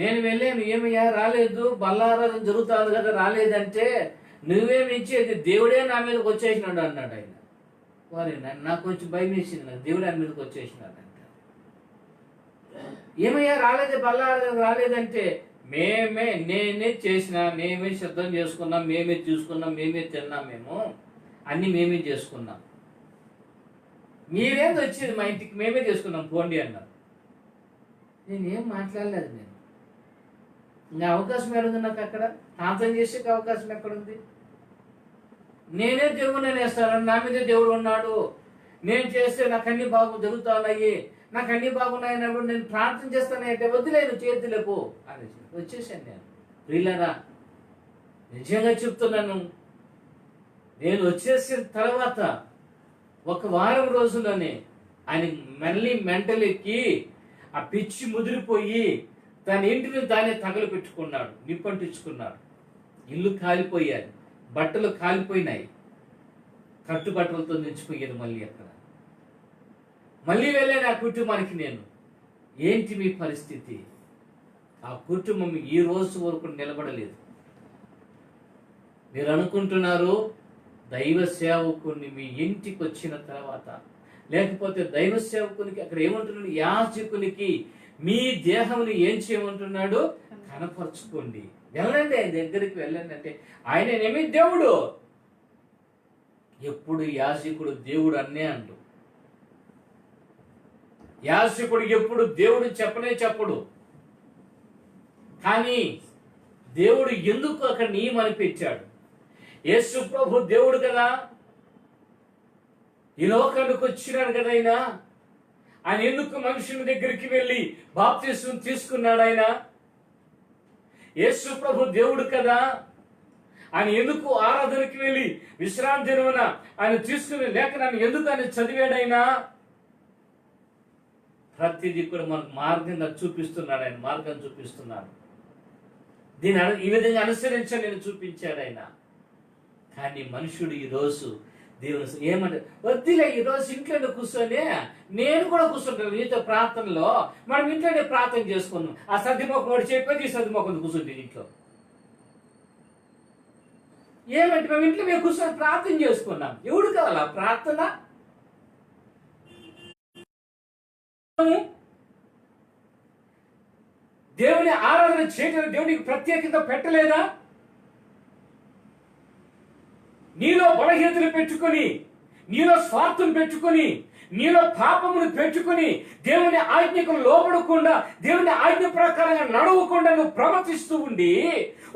నేను వెళ్ళాను, ఏమయ్యా రాలేదు, బల్లారాధన జరుగుతుంది కదా రాలేదంటే, నువ్వేమి ఇచ్చేది, దేవుడే నా మీదకి వచ్చేసినాడు అన్నాడు ఆయన. వారే నాకు కొంచెం భయం వేసింది, నాకు దేవుడే ఆయన మీదకి వచ్చేసినాడంట. ఏమయ్యా రాలేదు, బల్లారాధన రాలేదంటే, నేనే చేసిన, మేమే సిద్ధం చేసుకున్నాం, మేమే చూసుకున్నాం, మేమే తిన్నాం, మేము అన్ని మేమే చేసుకున్నాం, మీరేది వచ్చేది మా ఇంటికి, మేమే చేసుకున్నాం పోండి అన్నారు. నేనేం మాట్లాడలేదు. నేను ఇంకా అవకాశం ఎక్కడుంది నాకు? అక్కడ ప్రార్థన చేసే అవకాశం ఎక్కడుంది? నేనే దేవుడిని వేస్తాను, నా మీదే దేవుడు ఉన్నాడు, నేను చేస్తే నాకు అన్ని జరుగుతున్నాయి, నాకు అన్ని బాగున్నాయినప్పుడు నేను ప్రార్థన చేస్తానంటే వదిలేను, చేతులేపు అనేసి వచ్చేసాను. నేను ప్రియులారా నిజంగా చెప్తున్నాను, నేను వచ్చేసిన తర్వాత ఒక వారం రోజుల్లోనే ఆయన మళ్ళీ మెంటల్ ఎక్కి ఆ పిచ్చి ముదిరిపోయి తన ఇంటిని తానే తగలు పెట్టుకున్నాడు, నిప్పంటించుకున్నాడు. ఇల్లు కాలిపోయాడు, బట్టలు కాలిపోయినాయి, కట్టుబట్టలతో నిలిచిపోయాడు. మళ్ళీ అక్కడ మళ్ళీ వెళ్ళాను ఆ కుటుంబానికి నేను. ఏంటి మీ పరిస్థితి? ఆ కుటుంబం ఈ రోజు వరకు నిలబడలేదు. మీరు అనుకుంటున్నారు దైవ సేవకుని మీ ఇంటికి వచ్చిన తర్వాత, లేకపోతే దైవ సేవకునికి అక్కడ ఏమంటున్నాడు, యాజకునికి మీ దేహముని ఏం చేయమంటున్నాడు? కనపరచుకోండి, వెళ్ళండి, ఆయన దగ్గరికి వెళ్ళండి అంటే ఆయననేమి దేవుడు. ఎప్పుడు యాజకుడు దేవుడు అన్నే అండు. యాజకుడు ఎప్పుడు దేవుడు చెప్పడు. కానీ దేవుడు ఎందుకు అక్కడ నియమని పెట్టాడు? యేసు ప్రభు దేవుడు కదా, ఈ లోకానికి వచ్చినాడు కదా ఆయన ఎందుకు మనుషుల దగ్గరికి వెళ్ళి బాప్తిస్మం తీసుకున్నాడు? ఆయన యేసు ప్రభు దేవుడు కదా, ఆయన ఎందుకు ఆరాధనకి వెళ్ళి విశ్రాంతి దినమున ఆయన తీసుకుని లేఖనాన్ని ఎందుకు ఆయన చదివాడైనా? ప్రతిదీ కూడా మనకు మార్గంగా చూపిస్తున్నాడు, ఆయన మార్గం చూపిస్తున్నాడు. దీన్ని ఈ విధంగా అనుసరించని నేను చూపించాడు ఆయన. కానీ మనుషుడు ఈరోజు దేవుని ఏమంటే, వద్దులే ఈరోజు ఇంట్లోనే కూర్చొని నేను కూడా కూర్చుంటాను నీతో ప్రార్థనలో, మనం ఇంట్లోనే ప్రార్థన చేసుకున్నాం. ఆ సర్దిమొక్క వాడు చెప్పేది ఈ సర్దిమొక్క కూర్చుంటే ఇంట్లో ఏమంటే మేము ఇంట్లో మేము కూర్చొని ప్రార్థన చేసుకున్నాం. ఎవడు కావాలా ప్రార్థన? దేవుని ఆరాధన చేయడం దేవునికి ప్రత్యేకంగా పెట్టలేదా? నీలో బలహీనతలు పెట్టుకొని, నీలో స్వార్థం పెట్టుకొని, నీలో పాపమును పెట్టుకొని, దేవుని ఆజ్ఞకు లోబడకుండా, దేవుని ఆజ్ఞ ప్రకారంగా నడవకుండా నువ్వు ప్రవర్తిస్తూ ఉండి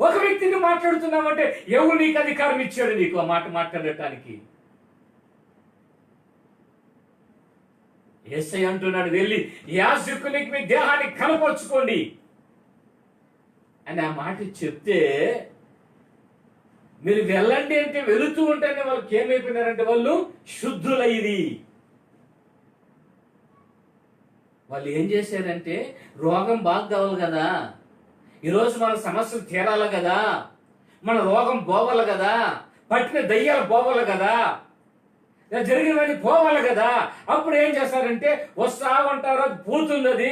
ఒక వ్యక్తిని మాట్లాడుతున్నావంటే ఎవరు నీకు అధికారం ఇచ్చాడు నీకు ఆ మాట మాట్లాడటానికి? యేసయ్య అంటున్నాడు, వెళ్ళి యాజకునికి మీ దేహాన్ని కనపరుచుకోండి అని ఆ మాట చెప్తే, మీరు వెళ్ళండి అంటే వెళుతూ ఉంటేనే వాళ్ళకి ఏమైపోయినారంటే వాళ్ళు శుద్ధులైది. వాళ్ళు ఏం చేశారంటే, రోగం బాగా కావాలి కదా, ఈరోజు మన సమస్యలు తీరాలి కదా, మన రోగం పోవాలి కదా, పట్టిన దయ్యాలు పోవాలి కదా, జరిగినవన్నీ పోవాలి కదా. అప్పుడు ఏం చేస్తారంటే వస్తా ఉంటారు, అది పోతుంది, అది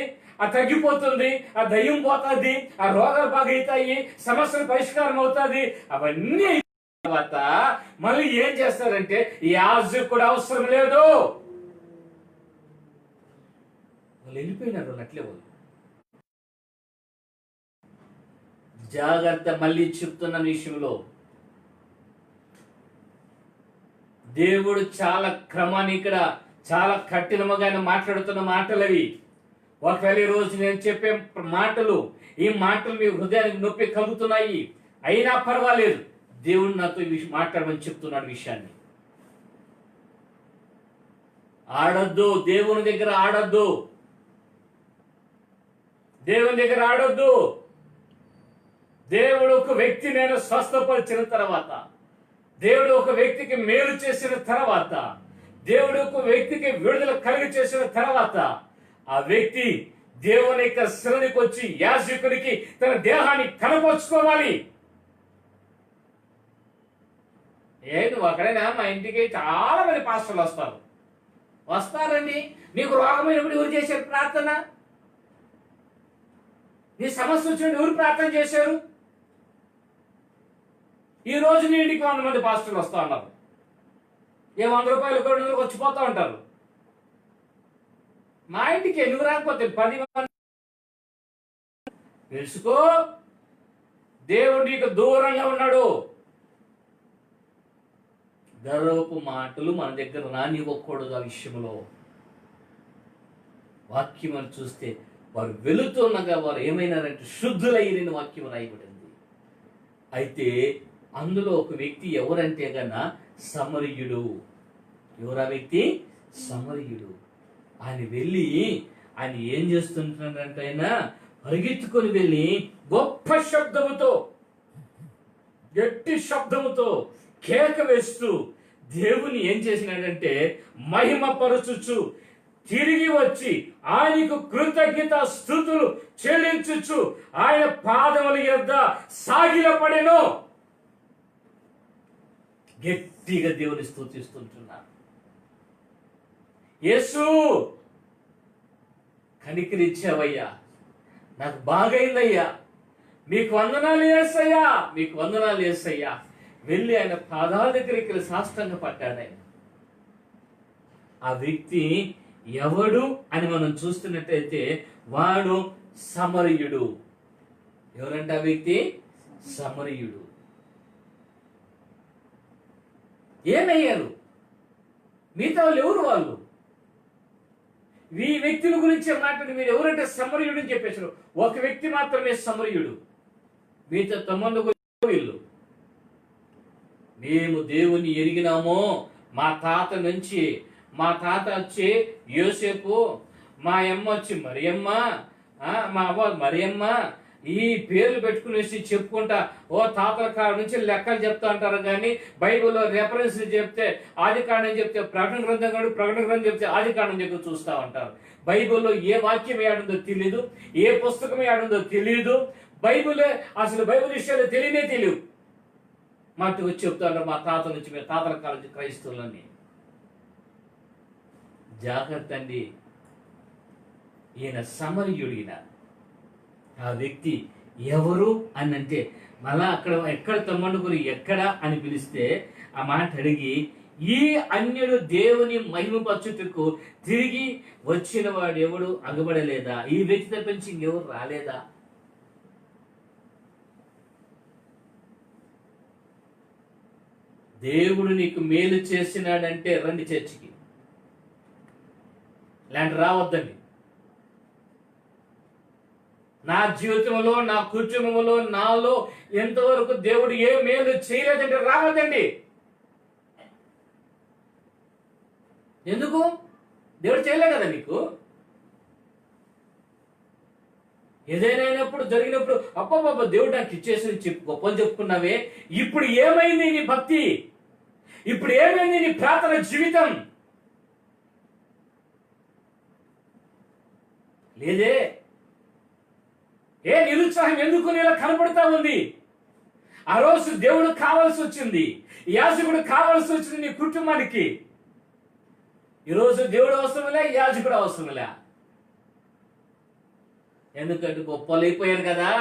తగ్గిపోతుంది, ఆ దయ్యం పోతుంది, ఆ రోగాలు బాగా అవుతాయి, సమస్యలు పరిష్కారం అవుతుంది. అవన్నీ తర్వాత మళ్ళీ ఏం చేస్తారంటే యాజకుడు అవసరం లేదు, వాళ్ళు వెళ్ళిపోయినారు, వాళ్ళు అట్లే వాళ్ళు. జాగ్రత్త, మళ్ళీ చెప్తున్న విషయంలో దేవుడు చాలా క్రమాన్ని ఇక్కడ చాలా కఠినముగా మాట్లాడుతున్న మాటలు అవి. ఒకవేళ ఈ రోజు నేను చెప్పే మాటలు, ఈ మాటలు మీ హృదయానికి నొప్పి కలుగుతున్నాయి, అయినా పర్వాలేదు, దేవుడు నాతో ఈ విషయం మాట్లాడమని చెప్తున్నాడు. విషయాన్ని ఆడొద్దు, దేవుని దగ్గర ఆడొద్దు, దేవుని దగ్గర ఆడొద్దు. దేవుడు ఒక వ్యక్తి నేను స్వస్థపరిచిన తర్వాత, దేవుడు ఒక వ్యక్తికి మేలు చేసిన తర్వాత, దేవుడు ఒక వ్యక్తికి విడుదల కలిగి చేసిన తర్వాత, ఆ వ్యక్తి దేవుని యొక్క శరణికి వచ్చి యాజకునికి తన దేహాన్ని కనపరుచుకోవాలి. నువ్వు అక్కడైనా మా ఇంటికి చాలా మంది పాస్టర్లు వస్తారండి. నీకు రోగమైనప్పుడు ఎవరు చేశారు ప్రార్థన? నీ సమస్య వచ్చినప్పుడు ఎవరు ప్రార్థన చేశారు? ఈ రోజు నీ ఇంటికి 100 మంది పాస్టర్లు వస్తా ఉన్నారు. 100 రూపాయలు 200 వచ్చిపోతా ఉంటారు. మా ఇంటికి ఎందుకు రాకపోతే 10 మంది తెలుసుకో, దేవుడు నీకు దూరంగా ఉన్నాడు. గర్వపు మాటలు మన దగ్గర రానివ్వకూడదు. ఆ విషయంలో వాక్యం అని చూస్తే వారు వెళుతుండగా వారు ఏమైనారంటే శుద్ధులయ్యిన వాక్యం రాయబడింది. అయితే అందులో ఒక వ్యక్తి ఎవరంటే గన సమరయుడు. ఎవరా వ్యక్తి? సమరయుడు. ఆయన వెళ్ళి ఆయన ఏం చేస్తుంటాడంటే, ఆయన పరిగెత్తుకొని వెళ్ళి గొప్ప శబ్దముతో, గట్టి శబ్దముతో కేక వేస్తూ దేవుని ఏం చేసినాడంటే మహిమపరచుచు తిరిగి వచ్చి ఆయనకు కృతజ్ఞత స్తుతులు చెల్లించుచు ఆయన పాదముల యొద్ద సాగిలపడెను. గట్టిగా దేవుని స్తుతిస్తుంటున్నారు. యేసు, కనికరించావయ్యా, నాకు బాగైందయ్యా, మీకు వందనాలు యేసయ్యా, మీకు వందనాలు యేసయ్యా. వెళ్ళి ఆయన పాదాల దగ్గరికి సాష్టాంగ పడ్డాడు. ఆయన ఆ వ్యక్తి ఎవడు అని మనం చూస్తున్నట్టయితే వాడు సమరయుడు. ఎవరంటే ఆ వ్యక్తి? సమరయుడు. ఏమయ్యారు? మిగతా వాళ్ళు ఎవరు? వాళ్ళు ఈ వ్యక్తుల గురించి మాట్లాడి మీరు ఎవరంటే సమరయుడు అని చెప్పేశారు. ఒక వ్యక్తి మాత్రమే సమరయుడు, మిగతా 9 వీళ్ళు. మేము దేవుని ఎరిగినామో, మా తాత నుంచి, మా తాత వచ్చి యోసేపు, మా అమ్మ వచ్చి మరియమ్మ, మా అవ్వ మరియమ్మ, ఈ పేర్లు పెట్టుకునేసి చెప్పుకుంటా ఓ తాతల కాడ నుంచి లెక్కలు చెప్తా అంటారు. కానీ బైబిల్లో రెఫరెన్స్ చెప్తే ఆది కాండం చెప్తే ప్రకటన గ్రంథం కాదు, ప్రకటన గ్రంథం చెప్తే ఆది కాండం చెప్పి చూస్తా ఉంటారు. బైబిల్లో ఏ వాక్యం ఏడుందో తెలియదు, ఏ పుస్తకం ఏడుందో తెలియదు. బైబిల్ అసలు బైబిల్ విషయాలు తెలియవు. మాటి వచ్చి చెప్తాడు మా తాత నుంచి, మీ తాతల కాలం నుంచి క్రైస్తవులని. జాగ్రత్త అండి. ఈయన సమరయుడు. ఈయన ఆ వ్యక్తి ఎవరు అని అంటే మళ్ళా అక్కడ ఎక్కడ తమ్మండుకుని ఎక్కడ అని పిలిస్తే ఆ మాట అడిగి, ఈ అన్యుడు దేవుని మహిమపరచుటకు తిరిగి వచ్చిన వాడు ఎవడు అగబడలేదా? ఈ వ్యక్తి తప్పించి ఇంకెవరు రాలేదా? దేవుడు నీకు మేలు చేసినాడంటే రండి చర్చికి, ఇలాంటి రావద్దండి. నా జీవితంలో, నా కుటుంబంలో, నాలో ఎంతవరకు దేవుడు ఏ మేలు చేయలేదంటే రావద్దండి. ఎందుకు? దేవుడు చేయలే కదా నీకు. ఏదైనాప్పుడు జరిగినప్పుడు అప్ప దేవుడు నాకు ఇచ్చేసి గొప్పలు చెప్పుకున్నావే, ఇప్పుడు ఏమైంది నీ భక్తి? ఇప్పుడు ఏమైంది నీ ప్రార్థన జీవితం? లేదే. ఏ నిరుత్సాహం ఎందుకు నీలా కనపడతా ఉంది? ఆ రోజు దేవుడు కావాల్సి వచ్చింది, యాజకుడు కావాల్సి వచ్చింది నీ కుటుంబానికి. ఈరోజు దేవుడు అవసరంలే, యాజకుడు అవసరంలే. ఎందుకంటే గొప్పలు అయిపోయారు కదా.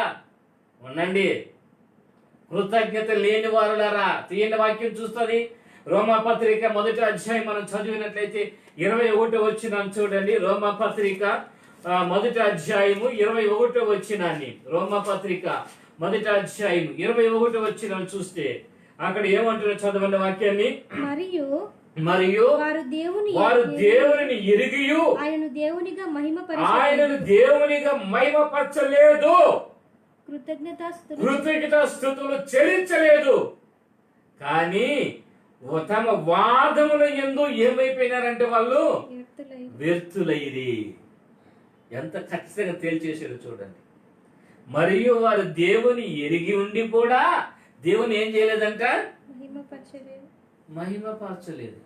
ఉండండి, కృతజ్ఞత లేని వారులారా. తీయండి, వాక్యం చూస్తుంది. రోమాపత్రిక 1వ అధ్యాయం మనం చదివినట్లయితే 21 వచ్చిన చూడండి. రోమాపత్రిక మొదటి అధ్యాయము 21వ వచనాన్ని, రోమపత్రిక మొదటి అధ్యాయం 21వ వచనం చూస్తే అక్కడ ఏమంటారో చదవండి వాక్యాన్ని. మరియు వారు దేవునిని ఎరిగియు ఆయనను దేవునిగా మహిమపరచలేదు, కృతజ్ఞతాస్తుతులు చెల్లించలేదు. కానీ తమ వాదముల యందు ఏమైపోయినారంటే వాళ్ళు వ్యర్థులైరి. ఎంత ఖచ్చితంగా తేల్చేసారు చూడండి. మరియు వారు దేవుని ఎరిగి ఉండి కూడా దేవుని ఏం చేయలేదంట, మహిమపరచలేదు.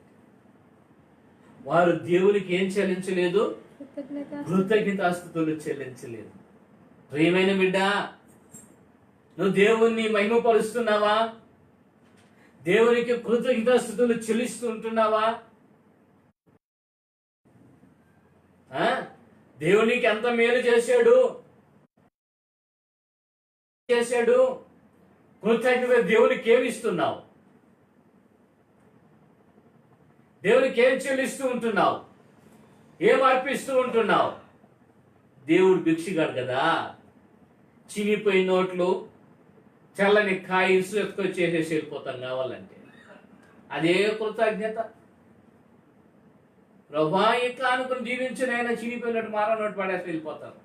వారు దేవునికి ఏం చెల్లించలేదు, కృతజ్ఞతాస్తుతులు చెల్లించలేదు. ప్రియమైన బిడ్డ, నువ్వు దేవుణ్ణి మహిమపరుస్తున్నావా? దేవునికి కృతజ్ఞతాస్తుతులు చెల్లిస్తుంటున్నావా? దేవునికి ఎంత మేలు చేశాడు, కృతజ్ఞత దేవునికి ఏమి ఇస్తున్నావు? దేవునికి ఏం చెల్లిస్తూ ఉంటున్నావు? ఏం అర్పిస్తూ ఉంటున్నావు? దేవుడు భిక్షగాడు కదా. చినిపోయి నోట్లు, చల్లని కాయిన్స్ చేసేసి వెళ్ళిపోతాం కావాలంటే. అదే కృతజ్ఞత. ప్రభా ఇట్లా అనుకుని దీవించిన ఆయన చినిపోయినట్టు మారనట్టు పడేసి వెళ్ళిపోతారు.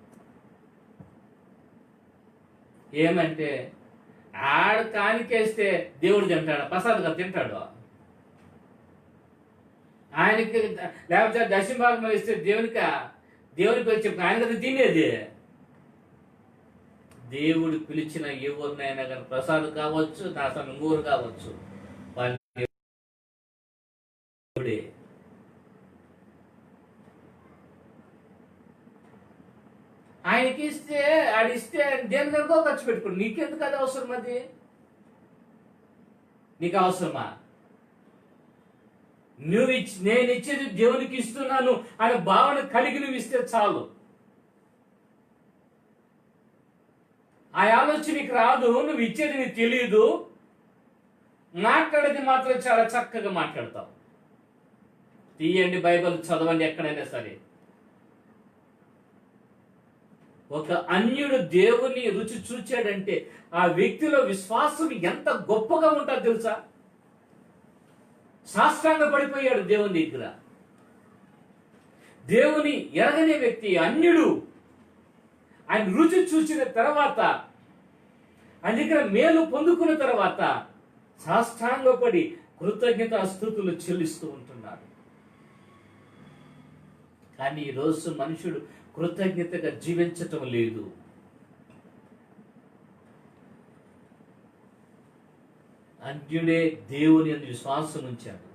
ఏమంటే ఆడు కానికేస్తే దేవుడు తింటాడు, ప్రసాద్గా తింటాడు. ఆయనకి లేకపోతే దశభాగం ఇస్తే దేవునికి వచ్చి ఆయన కదా తినేది. దేవుడు పిలిచిన ఎవరినైనా కానీ ప్రసాద్ కావచ్చు, నా ఇంగూరు కావచ్చు, దేవుడే. ఆయనకి ఇస్తే ఆడిస్తే దేని కనుకో ఖర్చు పెట్టుకోండి. నీకెందుకు అది అవసరం? అది నీకు అవసరమా? నేను ఇచ్చేది దేవునికి ఇస్తున్నాను అనే భావన కలిగి నువ్వు ఇస్తే చాలు. ఆ ఆలోచన నీకు రాదు, నువ్వు ఇచ్చేది నీకు తెలియదు, మాట్లాడేది మాత్రం చాలా చక్కగా మాట్లాడతావు. తీయండి బైబిల్, చదవండి ఎక్కడైనా సరే. ఒక అన్యుడు దేవుని రుచి చూచాడంటే ఆ వ్యక్తిలో విశ్వాసం ఎంత గొప్పగా ఉంటుందో తెలుసా? సాష్టాంగ పడిపోయాడు దేవుని దగ్గర. దేవుని ఎరగనే వ్యక్తి అన్యుడు ఆయన రుచి చూసిన తర్వాత, ఆయన దగ్గర మేలు పొందుకున్న తర్వాత సాష్టాంగపడి కృతజ్ఞతాస్తుతులు చెల్లిస్తూ ఉంటున్నాడు. కానీ ఈరోజు మనుషుడు కృతజ్ఞతగా జీవించటం లేదు. అన్యుడే దేవుని యందు విశ్వాసం ఉంచాడు,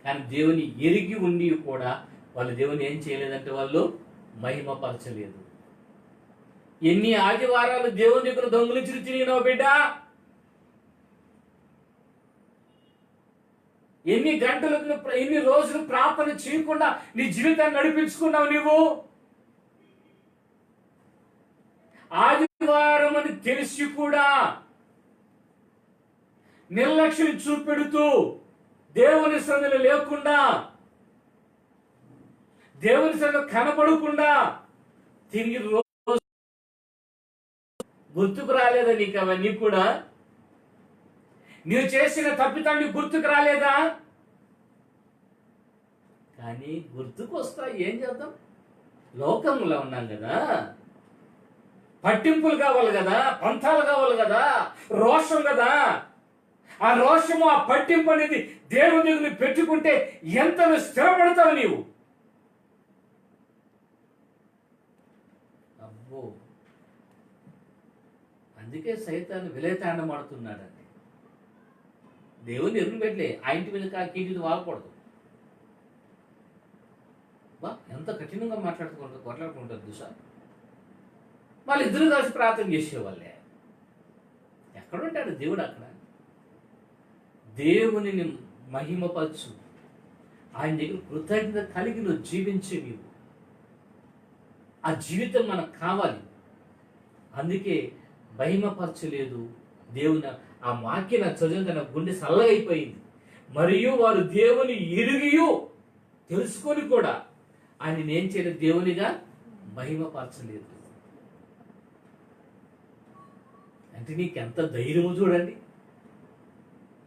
కానీ దేవుని ఎరిగి ఉండి కూడా వాళ్ళు దేవుని ఏం చేయలేదంటే వాళ్ళు మహిమపరచలేదు. ఎన్ని ఆదివారాలు దేవుని దగ్గర దొంగిలించి తిరిగినావు బిడ్డ? ఎన్ని గంటలకు, ఎన్ని రోజులు ప్రార్థన చేయకుండా నీ జీవితాన్ని నడిపించుకున్నావు నీవు? ఆదివారం అని తెలిసి కూడా నిర్లక్ష్యం చూపెడుతూ దేవుని సన్నిధిలో లేకుండా, దేవుని సన్నిధిలో కనపడకుండా తిరిగి రోజు గుర్తుకు రాలేదా నీకు? అవన్నీ కూడా నీవు చేసిన తప్పితాన్ని గుర్తుకు రాలేదా? కానీ గుర్తుకు వస్తా, ఏం చేద్దాం? లోకంలో ఉన్నాం కదా, పట్టింపులు కావాలి కదా, పంథాలు కావాలి కదా, రోషం కదా. ఆ రోషము, ఆ పట్టింపు అనేది దేవుని దగ్గర పెట్టుకుంటే ఎంత స్థిరపడతావు నీవు? అబ్బో, అందుకే సైతాను విలేతాండం ఆడుతున్నాడండి. దేవుని ఎరుని పెట్టలే, ఆ ఇంటి మీద కీటి వాగకూడదు. బా ఎంత కఠినంగా కొట్లాడుకుంటారు చూసా. వాళ్ళిద్దరూ కలిసి ప్రార్థన చేసేవాళ్ళే. ఎక్కడుంటాడు దేవుడు? అక్కడ. దేవునిని మహిమపరచు, ఆయన దగ్గర కృతజ్ఞత కలిగి నువ్వు జీవించే నీవు. ఆ జీవితం మనకు కావాలి. అందుకే మహిమపరచలేదు దేవుని. ఆ వాక్య నాకు చదివిన నా గుండె చల్లగైపోయింది. మరియు వారు దేవుని ఎరిగియు తెలుసుకొని కూడా ఆయన ఏం చేయలేదు, దేవునిగా మహిమపరచలేదు. అంటే నీకెంత ధైర్యము చూడండి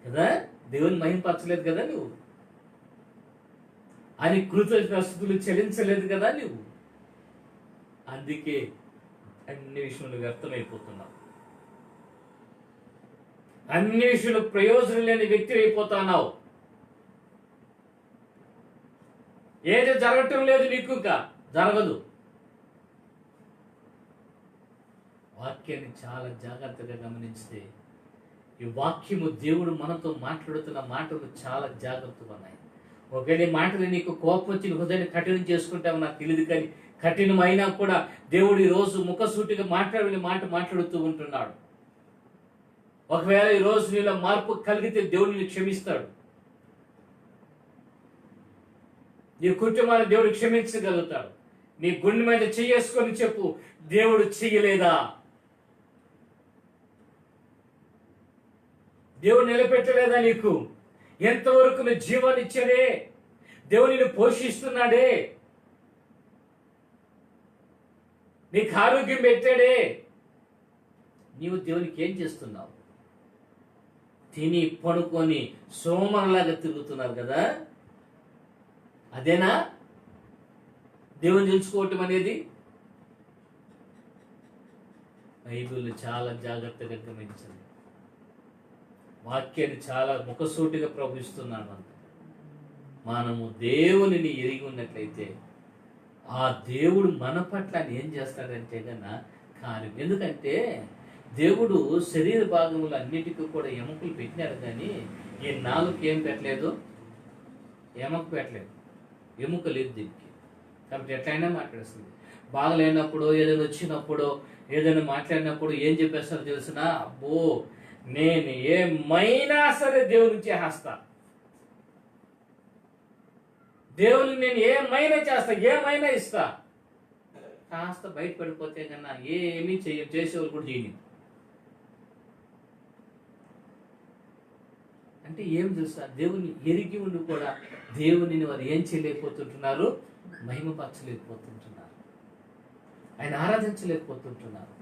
కదా, దేవుని మహిమపరచలేదు కదా నువ్వు, అని కృతజ్ఞతలు చెల్లించలేదు కదా నువ్వు. అందుకే అన్ని విషయంలో వ్యర్థమైపోతున్నావు, అన్ని విషయంలో ప్రయోజనం లేని వ్యక్తి అయిపోతున్నావు. ఏది జరగటం లేదు నీకు, ఇంకా జరగదు. వాక్యాన్ని చాలా జాగ్రత్తగా గమనిస్తే ఈ వాక్యము దేవుడు మనతో మాట్లాడుతున్న మాటలు చాలా జాగ్రత్తగా ఉన్నాయి. ఒకవేళ మాటలు నీకు కోపం వచ్చి హృదయాన్ని కఠినం చేసుకుంటావు నాకు తెలియదు, కానీ కఠినమైనా కూడా దేవుడు ఈరోజు ముఖసూటిగా మాట్లాడుతూ ఉంటున్నాడు. ఒకవేళ ఈరోజు నీలో మార్పు కలిగితే దేవుడు నిన్ను క్షమిస్తాడు. నీ కుటుంబాన్ని దేవుడు క్షమించగలుగుతాడు. నీ గుండె మీద చేసుకొని చెప్పు, దేవుడు చెయ్యలేదా, దేవుడు నిలబెట్టలేదా, నీకు ఎంతవరకు నువ్వు జీవాన్ని ఇచ్చాడే, దేవుడు నిన్ను పోషిస్తున్నాడే, నీకు ఆరోగ్యం పెట్టాడే, నీవు దేవునికి ఏం చేస్తున్నావు? తిని పడుకొని సోమనలాగా తిరుగుతున్నారు కదా, అదేనా దేవుని తెలుసుకోవటం అనేది? బైబిల్ చాలా జాగ్రత్తగా గమనించండి. వాక్యాన్ని చాలా ముఖసూటిగా ప్రవహిస్తున్నాను. మనము దేవునిని ఎరిగి ఉన్నట్లయితే ఆ దేవుడు మన పట్ల ఏం చేస్తాడంటే కన్నా కార్యం. ఎందుకంటే దేవుడు శరీర భాగములు అన్నిటికీ కూడా ఎముకలు పెట్టినాడు, కానీ ఈ నాలుగు ఏం పెట్టలేదు, ఎముక పెట్టలేదు, ఎముక లేదు దీనికి. కాబట్టి ఎట్లయినా మాట్లాడుతుంది. బాగలేనప్పుడు, ఏదైనా వచ్చినప్పుడు, ఏదైనా మాట్లాడినప్పుడు ఏం చెప్పేస్తారో తెలిసిన, అబ్బో నేను ఏమైనా సరే దేవుని చేస్తా, దేవుని నేను ఏమైనా చేస్తా, ఏమైనా ఇస్తా. కాస్త బయట పడిపోతే కన్నా ఏమీ చేసేవాళ్ళు కూడా చేయని. అంటే ఏం చూస్తా, దేవుని ఎరిగి ఉండి కూడా దేవునిని వారు ఏం చేయలేకపోతుంటున్నారు, మహిమపరచలేకపోతుంటున్నారు, ఆయన ఆరాధించలేకపోతుంటున్నారు,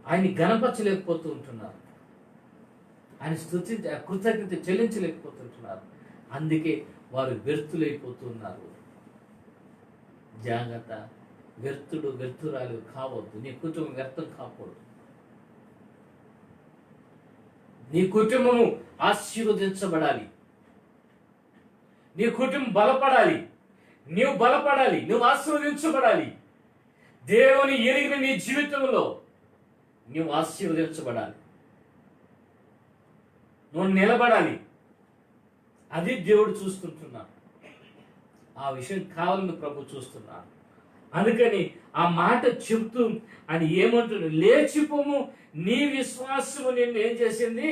ఆయన్ని గణపరచలేకపోతూ ఉంటున్నారు, ఆయన కృతజ్ఞత చెల్లించలేకపోతుంటున్నారు. అందుకే వారు వ్యర్థులైపోతున్నారు. జాగ్రత్త, వ్యర్థురాలు కావద్దు. నీ కుటుంబం వ్యర్థం కాకూడదు. నీ కుటుంబము ఆశీర్వదించబడాలి, నీ కుటుంబం బలపడాలి, నీవు బలపడాలి, నువ్వు ఆశీర్వదించబడాలి. దేవుని ఎరిగిన నీ జీవితంలో నువ్వు ఆశీర్వదించబడాలి, నువ్వు నిలబడాలి. అది దేవుడు చూస్తుంటున్నాడు. ఆ విషయం కావాలని ప్రభు చూస్తున్నాడు. అందుకని ఆ మాట చెబుతూ అని ఏమంటున్నాడు, లేచిపోము, నీ విశ్వాసము నిన్ను ఏం చేసింది,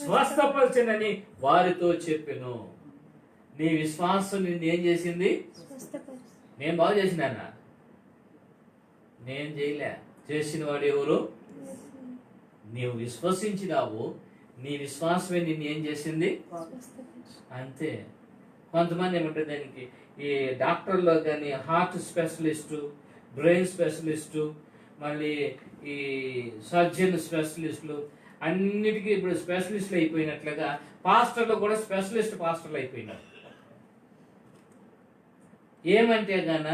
స్వస్థపరచనని వారితో చెప్పెను. నీ విశ్వాసం నిన్ను ఏం చేసింది? నేను బాగు చేసినానా? నేను చేయలే. చేసిన వాడు ఎవరు? నీవు విశ్వసించినావు, నీ విశ్వాసమే నిన్ను ఏం చేసింది, అంతే. కొంతమంది ఏమంటారు దానికి, ఈ డాక్టర్లో కానీ హార్ట్ స్పెషలిస్టు, బ్రెయిన్ స్పెషలిస్టు, మళ్ళీ ఈ సర్జన్ స్పెషలిస్టులు, అన్నిటికీ ఇప్పుడు స్పెషలిస్టులు అయిపోయినట్లుగా పాస్టర్లు కూడా పాస్టర్లు అయిపోయినారు. ఏమంటే గాన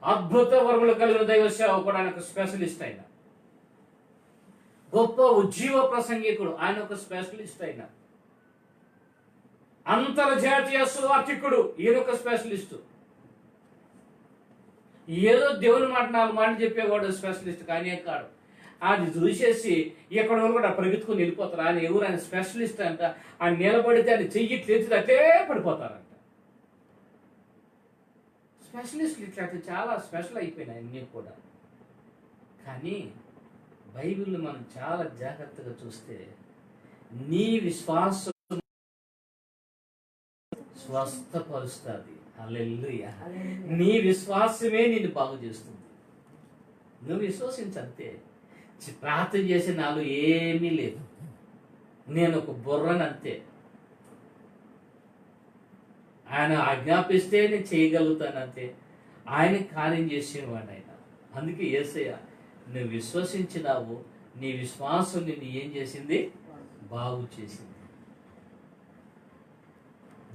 అద్భుత వరములు కలిగిన దైవ సేవకుడు స్పెషలిస్ట్ అయినా, గొప్ప ఉజ్జీవ ప్రసంగికుడు ఆయన ఒక స్పెషలిస్ట్ అయినా, అంతర్జాతీయ సువార్థికుడు ఈయన ఒక స్పెషలిస్టు. ఏదో దేవుని మాట 4 మాటలు చెప్పేవాడు స్పెషలిస్ట్ కానీ కాడు. అది చూసేసి ఎక్కడ కూడా పరిగెత్తుకుని వెళ్ళిపోతారు. ఆయన ఎవరు? ఆయన స్పెషలిస్ట్ అంట. ఆయన నిలబడితే ఆయన చెయ్యి తెచ్చి అట్టే పడిపోతారంట. స్పెషలిస్టులు ఇట్లాంటి చాలా స్పెషల్ అయిపోయినాయి అన్నీ కూడా. కానీ బైబిల్ని మనం చాలా జాగ్రత్తగా చూస్తే నీ విశ్వాసం స్వస్థపరుస్తుంది. హల్లెలూయా. నీ విశ్వాసమే నిన్ను బాగు చేస్తుంది. నువ్వు విశ్వసించంతే. ప్రార్థన చేసే నాలో ఏమీ లేదు, నేను ఒక బుర్రనంతే. ఆయన ఆజ్ఞాపిస్తే నేను చేయగలుగుతానంతే. ఆయన కార్యం చేసేవాడు ఆయన. అందుకే యేసయ్య నువ్వు విశ్వసించినావు, నీ విశ్వాసం నిన్ను ఏం చేసింది? బాగు చేసింది.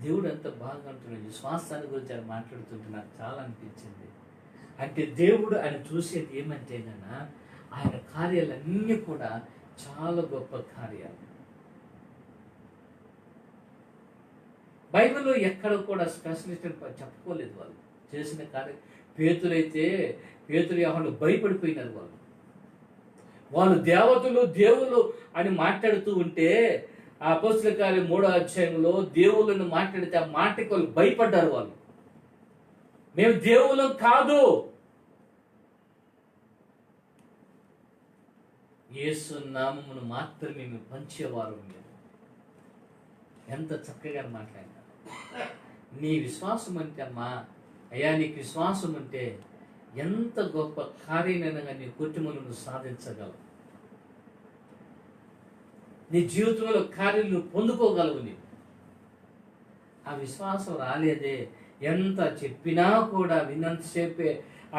దేవుడు అంత బాగా అంటున్నాడు. విశ్వాసాన్ని గురించి ఆయన మాట్లాడుతుంటే నాకు చాలా అనిపించింది. అంటే దేవుడు ఆయన చూసేది ఏమంటేనా, ఆయన కార్యాలన్నీ కూడా చాలా గొప్ప కార్యాలు. బైబిల్లో ఎక్కడ కూడా స్పెషలిస్ట్ చెప్పుకోలేదు వాళ్ళు చేసిన కార్యం. పేతురు యోహాను భయపడిపోయినారు. వాళ్ళు దేవతలు దేవుళ్ళు అని మాట్లాడుతూ ఉంటే, ఆ అపోస్తలుల కార్యం 3వ అధ్యాయంలో దేవుళ్ళను మాట్లాడితే ఆ మాటకి వాళ్ళు భయపడ్డారు. వాళ్ళు మేము దేవుళ్ళం కాదు, యేసు నామమును మాత్రమే మేము పంచేవారు. ఎంత చక్కగా మాట్లాడినారు. నీ విశ్వాసం అంటే అమ్మా, అయ్యా నీకు విశ్వాసం ఉంటే ఎంత గొప్ప కార్యమైనా నీ కుటుంబంలో నువ్వు సాధించగలవు. నీ జీవితంలో కార్యం నువ్వు పొందుకోగలవు. నీవు ఆ విశ్వాసం రాలేదే, ఎంత చెప్పినా కూడా విన్నంతసేపే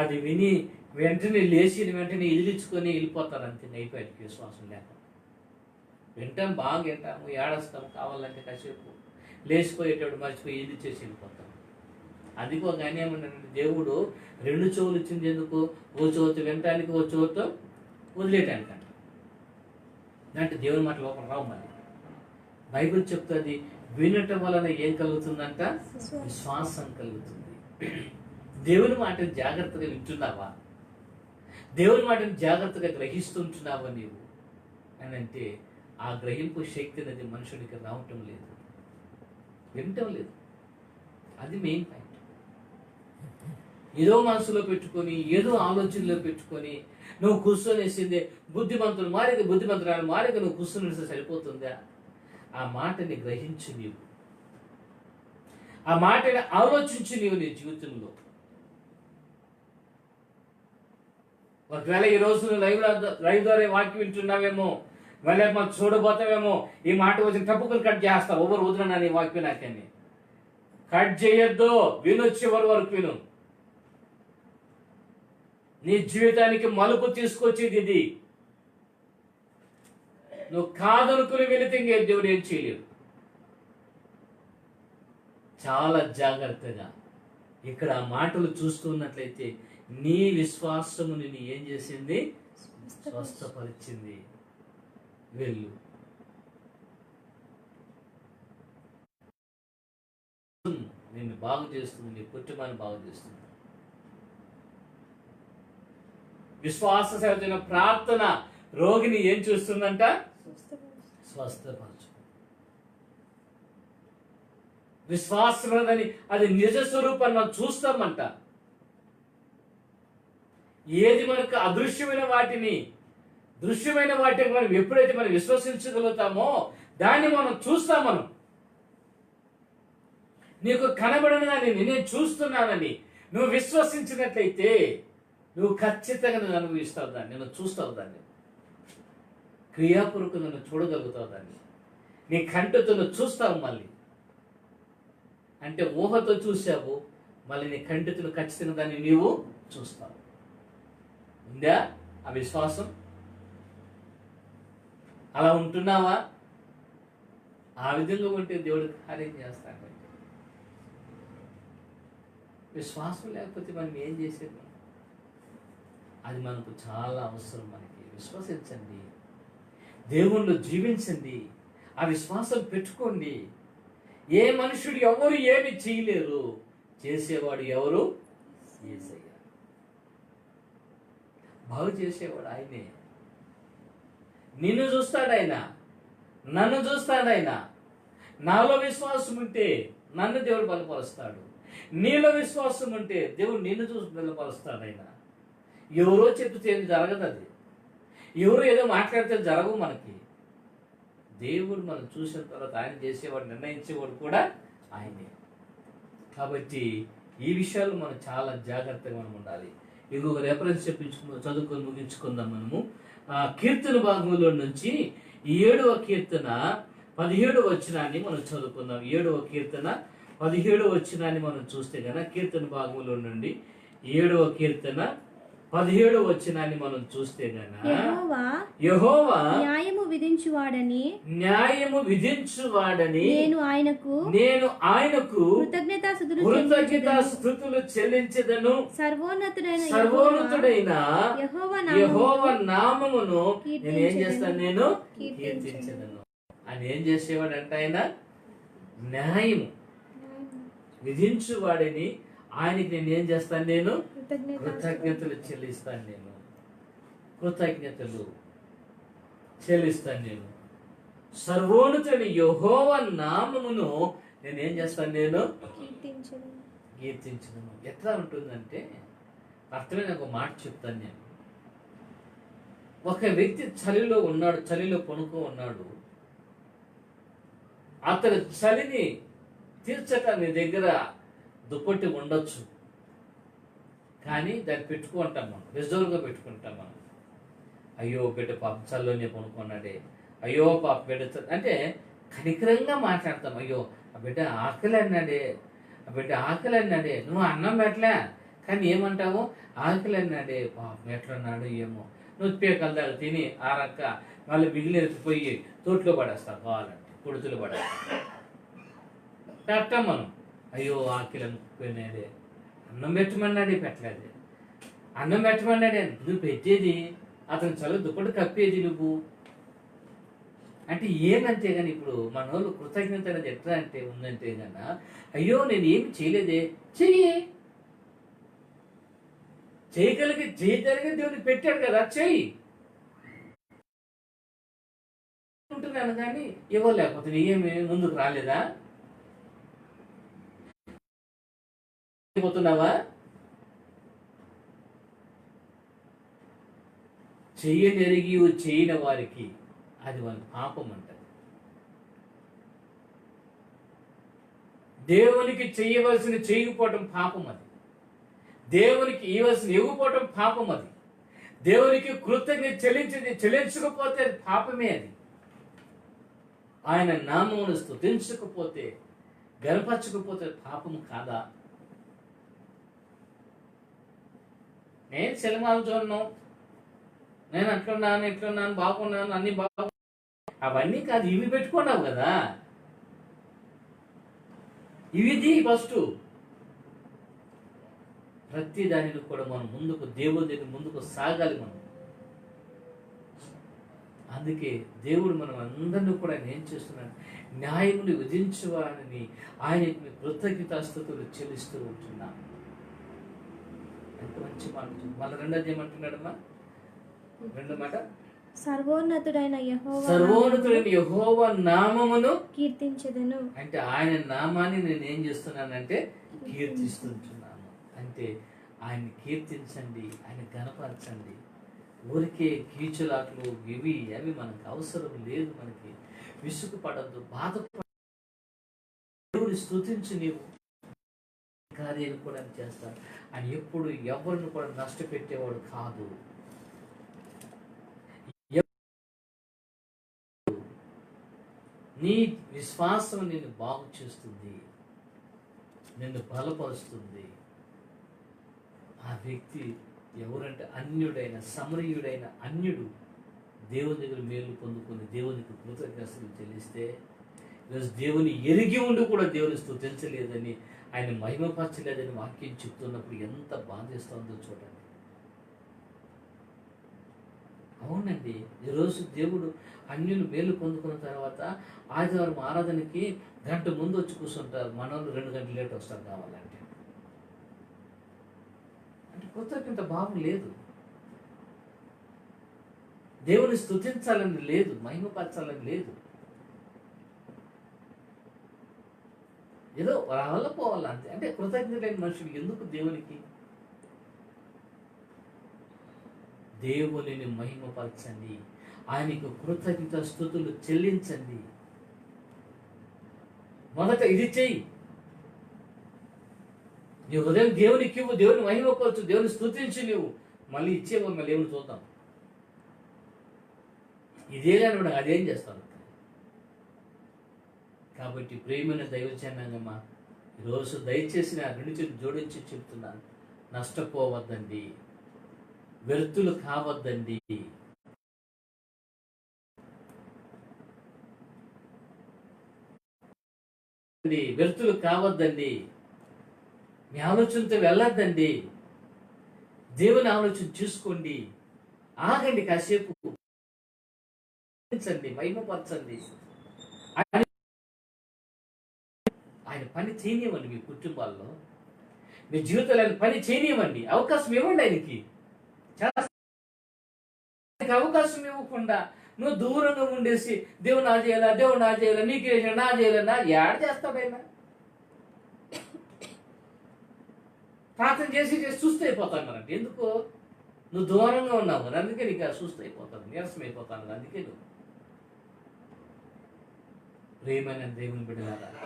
అది విని వెంటనే లేచిన వెంటనే ఎదిరించుకొని వెళ్ళిపోతారు. అంతే, అయిపోయాడు విశ్వాసం లేక. వింటాం, బాగా వింటాము, ఏడస్తాం, కావాలంటే కాసేపు లేచిపోయేటప్పుడు మర్చిపోయి ఇది చేసి వెళ్ళిపోతాం. అదిగో కానీ ఏమన్నాడంటే దేవుడు 2 చెవులు ఇచ్చింది ఎందుకు? ఓ చెవుతో వినటానికి, ఓ చెవుతో వదిలేయటానికి అంట. అంటే దేవుని మాట లోపల రావు. మళ్ళీ బైబిల్ చెప్తుంది వినటం వలన ఏం కలుగుతుందంట? విశ్వాసం కలుగుతుంది. దేవుని మాటను జాగ్రత్తగా వింటున్నావా? దేవుని మాటను జాగ్రత్తగా గ్రహిస్తుంటున్నావా నీవు అని అంటే, ఆ గ్రహింపు శక్తి అనేది మనుషుడికి రావటం లేదు, వినటం లేదు. అది మెయిన్ పాయింట్. ఏదో మనసులో పెట్టుకొని, ఏదో ఆలోచనలో పెట్టుకొని నువ్వు కూర్చొనేసిందే బుద్ధిమంతురాలు మారిక నువ్వు కూర్చొని సరిపోతుందా? ఆ మాటని గ్రహించి నీవు, ఆ మాటని ఆలోచించి నీవు నీ జీవితంలో. ఒకవేళ ఈ రోజు లైవ్ ద్వారా వాక్యం వింటున్నావేమో, మళ్ళీ మనం చూడబోతావేమో, ఈ మాట వచ్చిన తప్పుకొని కట్ చేస్తావు. ఎవరు వదిలినా నీ వాక్యం నాకని కట్ చేయొద్దు, విను, చివరి వరకు విను. నీ జీవితానికి మలుపు తీసుకొచ్చేది ఇది. నువ్వు కాదనుకుని వెళితే దేవుడు ఏం చేయలేవు. చాలా జాగ్రత్తగా ఇక్కడ ఆ మాటలు చూస్తున్నట్లయితే నీ విశ్వాసము నిన్ను ఏం చేసింది? స్వస్థపరిచింది. వెళ్ళు. నిన్ను బాగు చేస్తుంది, నీ కుటుంబాన్ని బాగు చేస్తుంది. విశ్వాస సహితమైన ప్రార్థన రోగిని ఏం చూస్తుందంట? స్వస్థపరచు. విశ్వాసం అని అది నిజ స్వరూపాన్ని మనం చూస్తామంట. ఏది మనకు అదృశ్యమైన వాటిని దృశ్యమైన వాటిని మనం ఎప్పుడైతే మనం విశ్వసించగలుగుతామో దాన్ని మనం చూస్తాం. మనం నీకు కనబడిన దాన్ని నేను చూస్తున్నానని నువ్వు విశ్వసించినట్లయితే నువ్వు ఖచ్చితంగా నువ్వు అనుభవిస్తావు దాన్ని, నువ్వు చూస్తావు దాన్ని, క్రియాపూర్వకంగా నువ్వు చూడగలుగుతావు దాన్ని, నీ కంటితో నువ్వు చూస్తావు. మళ్ళీ అంటే ఊహతో చూసావు, మళ్ళీ నీ కంటితో ఖచ్చితంగా దాన్ని నీవు చూస్తావు. ఉందా ఆ విశ్వాసం? అలా ఉంటున్నావా? ఆ విధంగా ఉంటే దేవుడు కార్యం చేస్తాడు. విశ్వాసం లేకపోతే మనం ఏం చేసేది? అది మనకు చాలా అవసరం. మనకి విశ్వసించండి, దేవుళ్ళు జీవించండి, ఆ విశ్వాసం పెట్టుకోండి. ఏ మనుషుడు ఎవరు ఏమి చేయలేరు, చేసేవాడు ఎవరు? యేసయ్య. బాగు చేసేవాడు ఆయనే. నిన్ను చూస్తాడు ఆయన, నన్ను చూస్తాడు ఆయన. నాలో విశ్వాసం ఉంటే నన్ను దేవుడు బలపరుస్తాడు, నీలో విశ్వాసం ఉంటే దేవుడు నిన్ను చూసి బలపరుస్తాడు ఆయన. ఎవరో చెప్తే జరగదు, అది ఎవరో ఏదో మాట్లాడితే జరగవు మనకి. దేవుడు మనం చూసిన తర్వాత ఆయన చేసేవాడు, నిర్ణయించేవాడు కూడా ఆయనే. కాబట్టి ఈ విషయాలు మనం చాలా జాగ్రత్తగా మనం ఉండాలి. ఇంకొక రెఫరెన్స్ చదువుకొని ముగించుకుందాం మనము. కీర్తన భాగంలో నుంచి 7వ కీర్తన 17వ వచనాన్ని మనం చదువుకుందాం. 7వ కీర్తన 17వ వచనాన్ని మనం చూస్తే కనుక కీర్తన భాగంలో నుండి 7వ కీర్తన 17వ వచనాన్ని మనం చూస్తే గన యెహోవా న్యాయము విధించువాడని నేను ఆయనకు కృతజ్ఞతాస్తుతులు చెల్లించెదను. సర్వోన్నతుడైన యెహోవా నామమును నేను ఏం చేస్తాను? నేను కీర్తించెదను. ఆయన ఏం చేసేవాడంటే ఆయన న్యాయము విధించువాడని ఆయనకి నేను ఏం చేస్తాను? నేను కృతజ్ఞతలు చెల్లిస్తాను. నేను కృతజ్ఞతలు చెల్లిస్తాను. నేను సర్వోన్నతుని యెహోవా నామమును నేను ఏం చేస్తాను? నేను కీర్తించను. ఎట్లా ఉంటుందంటే అర్థమైన ఒక మాట చెప్తాను. నేను ఒక వ్యక్తి చలిలో ఉన్నాడు, చలిలో కొనుక్కో ఉన్నాడు. అతను చలిని తీర్చక నీ దగ్గర దుప్పటి ఉండొచ్చు, కానీ దాన్ని పెట్టుకుంటాం మనం, రిజర్వ్గా పెట్టుకుంటాం మనం. అయ్యో బిడ్డ పాప చల్లోనే కొనుక్కున్నాడే, అయ్యో పాప బిడ్డ అంటే కనికరంగా మాట్లాడతాం. అయ్యో ఆ బిడ్డ ఆకలి అన్నాడే, ఆ బిడ్డ ఆకలి అన్నాడే, నువ్వు అన్నం పెట్టలే కానీ ఏమంటావు? ఆకలి అన్నాడే, పాపం ఎట్లన్నాడు ఏమో. నువ్వు పీకల దగ్గర తిని ఆరక్క మళ్ళీ మిగిలిపోయి తోటలో పడేస్తావు, కావాలంటే కుడుతులు పడేస్తావు. పెట్టాం మనం. అయ్యో ఆకలి అనుకుపోయినాడే, అన్నం పెట్టమన్నాడే, పెట్టలేదే. అన్నం పెట్టమన్నాడే, నువ్వు పెట్టేది అతను చదువు దుప్పటి కప్పేది నువ్వు అంటే ఏమంతే కానీ ఇప్పుడు మన వాళ్ళు కృతజ్ఞత అనేది ఎట్లా అంటే ఉందంటే కన్నా, అయ్యో నేను ఏమి చేయలేదే, చేయగలిగే దేవుడికి పెట్టాడు కదా, చెయ్యి ఉంటున్నాను. కానీ ఇవ్వలేకపోతే ఏమి ముందుకు రాలేదా? పోతున్నావా? చెయ్యనెరిగి చేయని వారికి అది వాళ్ళ పాపం అంటారు. దేవునికి చేయవలసిన చేయకపోవటం పాపం అది. దేవునికి ఇవ్వాల్సిన ఇవ్వకపోవటం పాపం అది. దేవునికి కృతజ్ఞత చెల్లించకపోతే అది పాపమే. అది ఆయన నామమును స్తుతించకపోతే, గర్పరచకపోతే పాపం కాదా? నేను సినిమాలు చూడను, నేను అట్లున్నాను ఇట్లున్నాను బాగున్నాను అన్ని అవన్నీ కాదు, ఇవి పెట్టుకున్నావు కదా. ఇవిది ఫస్ట్. ప్రతి దానిని కూడా మనం ముందుకు దేవుడి దగ్గర ముందుకు సాగాలి మనం. అందుకే దేవుడు మనం అందరినీ కూడా ఏం చేస్తున్నాడు? న్యాయముని విధించువాడని ఆయనకి కృతజ్ఞతాస్తుతులు చెల్లిస్తూ ఉంటున్నాం. ఎంత మంచి మాట. మళ్ళీ రెండోది ఏమంటున్నాడమ్మా? రెండో మాట, సర్వోన్నతుడైన యెహోవా నామమును కీర్తించెదను. అంటే ఆయన నామాన్ని నేను ఏం చేస్తున్నానంటే కీర్తిస్తుంటున్నాను. అంటే ఆయన్ని కీర్తించండి, ఆయన గణపరచండి. ఊరికే కీచులాట్లు ఇవి అవి మనకు అవసరం లేదు. మనకి విసుగు పడద్దు, బాధపడ. దేవుని స్తుతించి నీవు కార్యాలు కూడా చేస్తాడు. ఆయన ఎప్పుడు ఎవరిని కూడా నష్టపెట్టేవాడు కాదు. నీ విశ్వాసం నిన్ను బాగు చేస్తుంది, నిన్ను బలపరుస్తుంది. ఆ వ్యక్తి ఎవరంటే అన్యుడైన సమరయుడైన అన్యుడు దేవుని దగ్గర మేలు పొందుకొని దేవునికి కృతజ్ఞతలు చెల్లిస్తే, ఈరోజు దేవుని ఎరిగి ఉండి కూడా దేవుని స్తుతించలేదని, ఆయన మహిమపరచలేదని వాక్యం చెప్తున్నప్పుడు ఎంత బాధేస్తుందో చూడండి. అవునండి, ఈరోజు దేవుడు అన్యులు మేలు పొందుకున్న తర్వాత ఆదివారం ఆరాధనకి గంట ముందు వచ్చి కూర్చుంటారు. మనోళ్ళు 2 గంటలు లేట్ వస్తారు కావాలంటే. అంటే కృతజ్ఞత భావం లేదు, దేవుని స్తుతించాలని లేదు, మహిమపరచాలని లేదు. ఏదో వల్ల పోవాలి అంతే. అంటే కృతజ్ఞతైన మనుషులు ఎందుకు దేవునికి? దేవునిని మహిమపరచండి, ఆయనకు కృతజ్ఞత స్తుతులు చెల్లించండి. మొదట ఇది చెయ్యి. నీ హృదయం దేవునికి ఇవ్వు, దేవుని మహిమపరచు, దేవుని స్తుతించి నువ్వు మళ్ళీ ఇచ్చేవో మళ్ళీ ఏమి చూద్దాం. ఇదే కానీ అదేం చేస్తాను. కాబట్టి ప్రేమైన దైవజనాంగమా, ఈరోజు దయచేసి నా 2 చేతులు జోడించి చెప్తున్నాను, నష్టపోవద్దండి, వ్యర్థులు కావద్దండి. వ్యర్థులు కావద్దండి, మీ ఆలోచనతో వెళ్ళొద్దండి, దేవుని ఆలోచన చూసుకోండి, ఆగండి, కాసేపు మహిమపరచండి, ఆయన పని చేయనివ్వండి. మీ కుటుంబాల్లో, మీ జీవితంలో ఆయన పని చేయనివ్వండి. అవకాశం ఇవ్వండి ఆయనకి. అవకాశం ఇవ్వకుండా నువ్వు దూరంగా ఉండేసి దేవుడు నా చేయాలా, దేవుడు నా చేయాలా, నీకే నా చేయాలన్నా ఏడ చేస్తాడైనా? ప్రార్థన చేసి చేసి సుస్థ అయిపోతాను. ఎందుకో నువ్వు దూరంగా ఉన్నావు, అందుకే నీకు సుస్థ అయిపోతాను, నీరసం అయిపోతాను. అందుకే నువ్వు ప్రేమైన దేవుని బిడ్డలారా,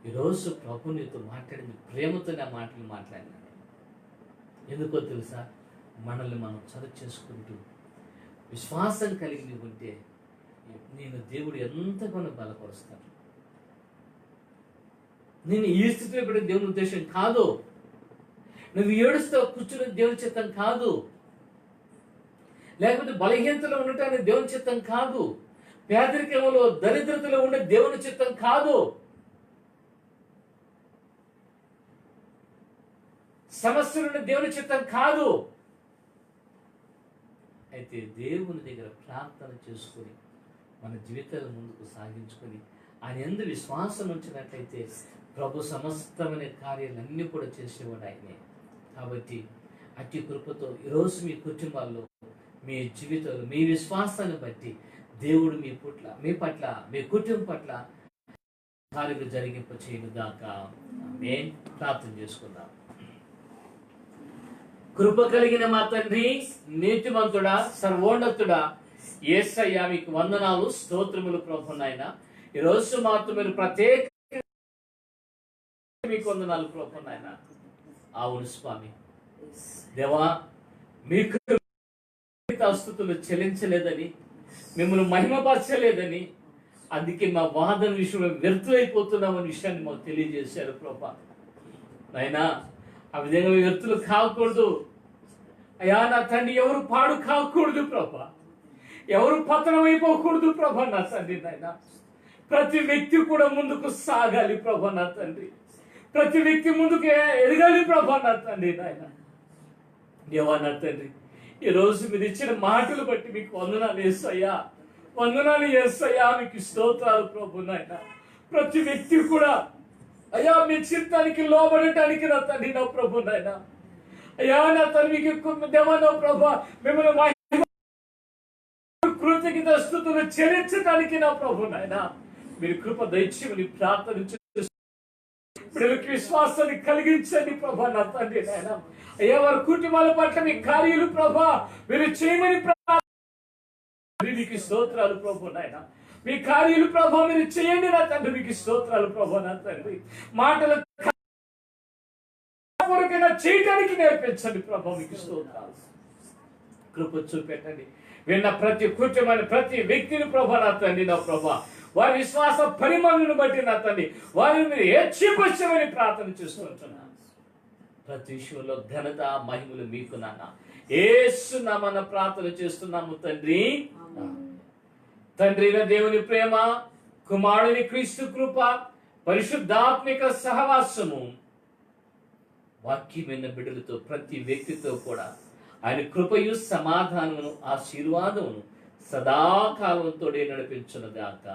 ఈరోజు ప్రభు నీతో మాట్లాడింది ప్రేమతో నా మాటలు మాట్లాడినాడు. ఎందుకో తెలుసా? మనల్ని మనం చదువు చేసుకుంటూ విశ్వాసం కలిగి ఉంటే నేను దేవుడు ఎంతగానో బలపరుస్తాను. నేను ఈ స్థితిలో పెట్టే దేవుని ఉద్దేశం కాదు. నువ్వు ఏడుస్తూ కూర్చుని దేవుని చిత్తం కాదు, లేకపోతే బలహీనతలో ఉండటానికి దేవుని చిత్తం కాదు, పేదరికంలో దరిద్రతలో ఉండే దేవుని చిత్తం కాదు, సమస్యలున్న దేవుని చిత్తం కాదు. అయితే దేవుని దగ్గర ప్రార్థన చేసుకొని మన జీవితాల ముందుకు సాగించుకొని ఆయన యందు విశ్వాసం ఉంచినట్లయితే ప్రభు సమస్తమైన కార్యాలన్నీ కూడా చేసేవాడు ఆయనే. కాబట్టి అట్టి కృపతో ఈరోజు మీ కుటుంబాల్లో, మీ జీవితంలో, మీ విశ్వాసాన్ని బట్టి దేవుడు మీ పట్ల మీ కుటుంబం పట్ల కార్యలు జరిగింప చేయను దాకా ఆమేన్. ప్రార్థన చేసుకుందాం. కృప కలిగిన మా తండ్రి, నీతిమంతుడా, సర్వోన్నతుడా, యేసయ్య మీకు వందనాలు, స్తోత్రములు ప్రభు నాయన. ఈరోజు మాత్రం మీరు ప్రత్యేక మీకు వందనాలు ప్రభు నాయన. అవును స్వామి దేవా, మీకు స్తుతులు చెల్లించలేదని, మిమ్మల్ని మహిమపరచలేదని, అందుకే మా వాదన విషయంలో వ్యర్థమైపోతున్నామనే విషయాన్ని మాకు తెలియజేశారు ప్రభా నాయనా. ఆ విధంగా వ్యక్తులు కాకూడదు అయ్యా నా తండ్రి. ఎవరు పాడు కాకూడదు ప్రభా, ఎవరు పతనం అయిపోకూడదు ప్రభా నా తండ్రి నాయన. ప్రతి వ్యక్తి కూడా ముందుకు సాగాలి ప్రభా నా తండ్రి. ప్రతి వ్యక్తి ముందుకు ఎదగాలి ప్రభా నా తండ్రి నాయన. దేవా నా తండ్రి, ఈరోజు మీరు ఇచ్చిన మాటలు బట్టి మీకు వందనాలు యేసయ్యా, వందనాలు యేసయ్యా, మీకు స్తోత్రాలు ప్రభు నాయన. ప్రతి వ్యక్తి కూడా అయ్యా మీ చిత్తానికి లోబడటానికి నా తండ్రి నా ప్రభు నాయన. అయ్యా నా తండ్రికి దేవా నా ప్రభు మిమ్మల్ని కృతజ్ఞత స్తుతులు చెల్లించడానికి నా ప్రభు నాయన మీరు కృప దయచేయమని ప్రార్థన పిల్లలకి విశ్వాసాన్ని కలిగించండి ప్రభా నా తండ్రి నాయన. అయ్యా వారి కుటుంబాల పట్ల మీ కార్యాలు ప్రభా మీరు చేయమని మీకు స్తోత్రాలు ప్రభు నాయన. మీ కార్యాలు ప్రభా మీరు చేయండి నా తండ్రి, మీకు స్తోత్రాలు ప్రభా నా తండ్రి. మాటలు చేయడానికి నేర్పించండి ప్రభా, మీకు స్తోత్రాలు. కృప చూపెట్టండి. విన్న ప్రతి కుటుంబాన్ని, ప్రతి వ్యక్తిని ప్రభా నా తండ్రి నా ప్రభా వారి విశ్వాస పరిమాణాలను బట్టి నా తండ్రి వారిని మీరు హెచ్చింపచ్చమని ప్రార్థన చేస్తుంటున్నాను. ప్రతి విషయంలో ఘనత మహిమలు మీకు నాన్న యేసు నామమున ప్రార్థన చేస్తున్నాము తండ్రి. తండ్రి దేవుని ప్రేమ, కుమారుని క్రీస్తు కృప, పరిశుద్ధాత్మిక సహవాసము వాక్యమైన బిడ్డలతో ప్రతి వ్యక్తితో కూడా ఆయన కృపయు సమాధానమును ఆశీర్వాదమును సదాకాలంతో నడిపించును గాక.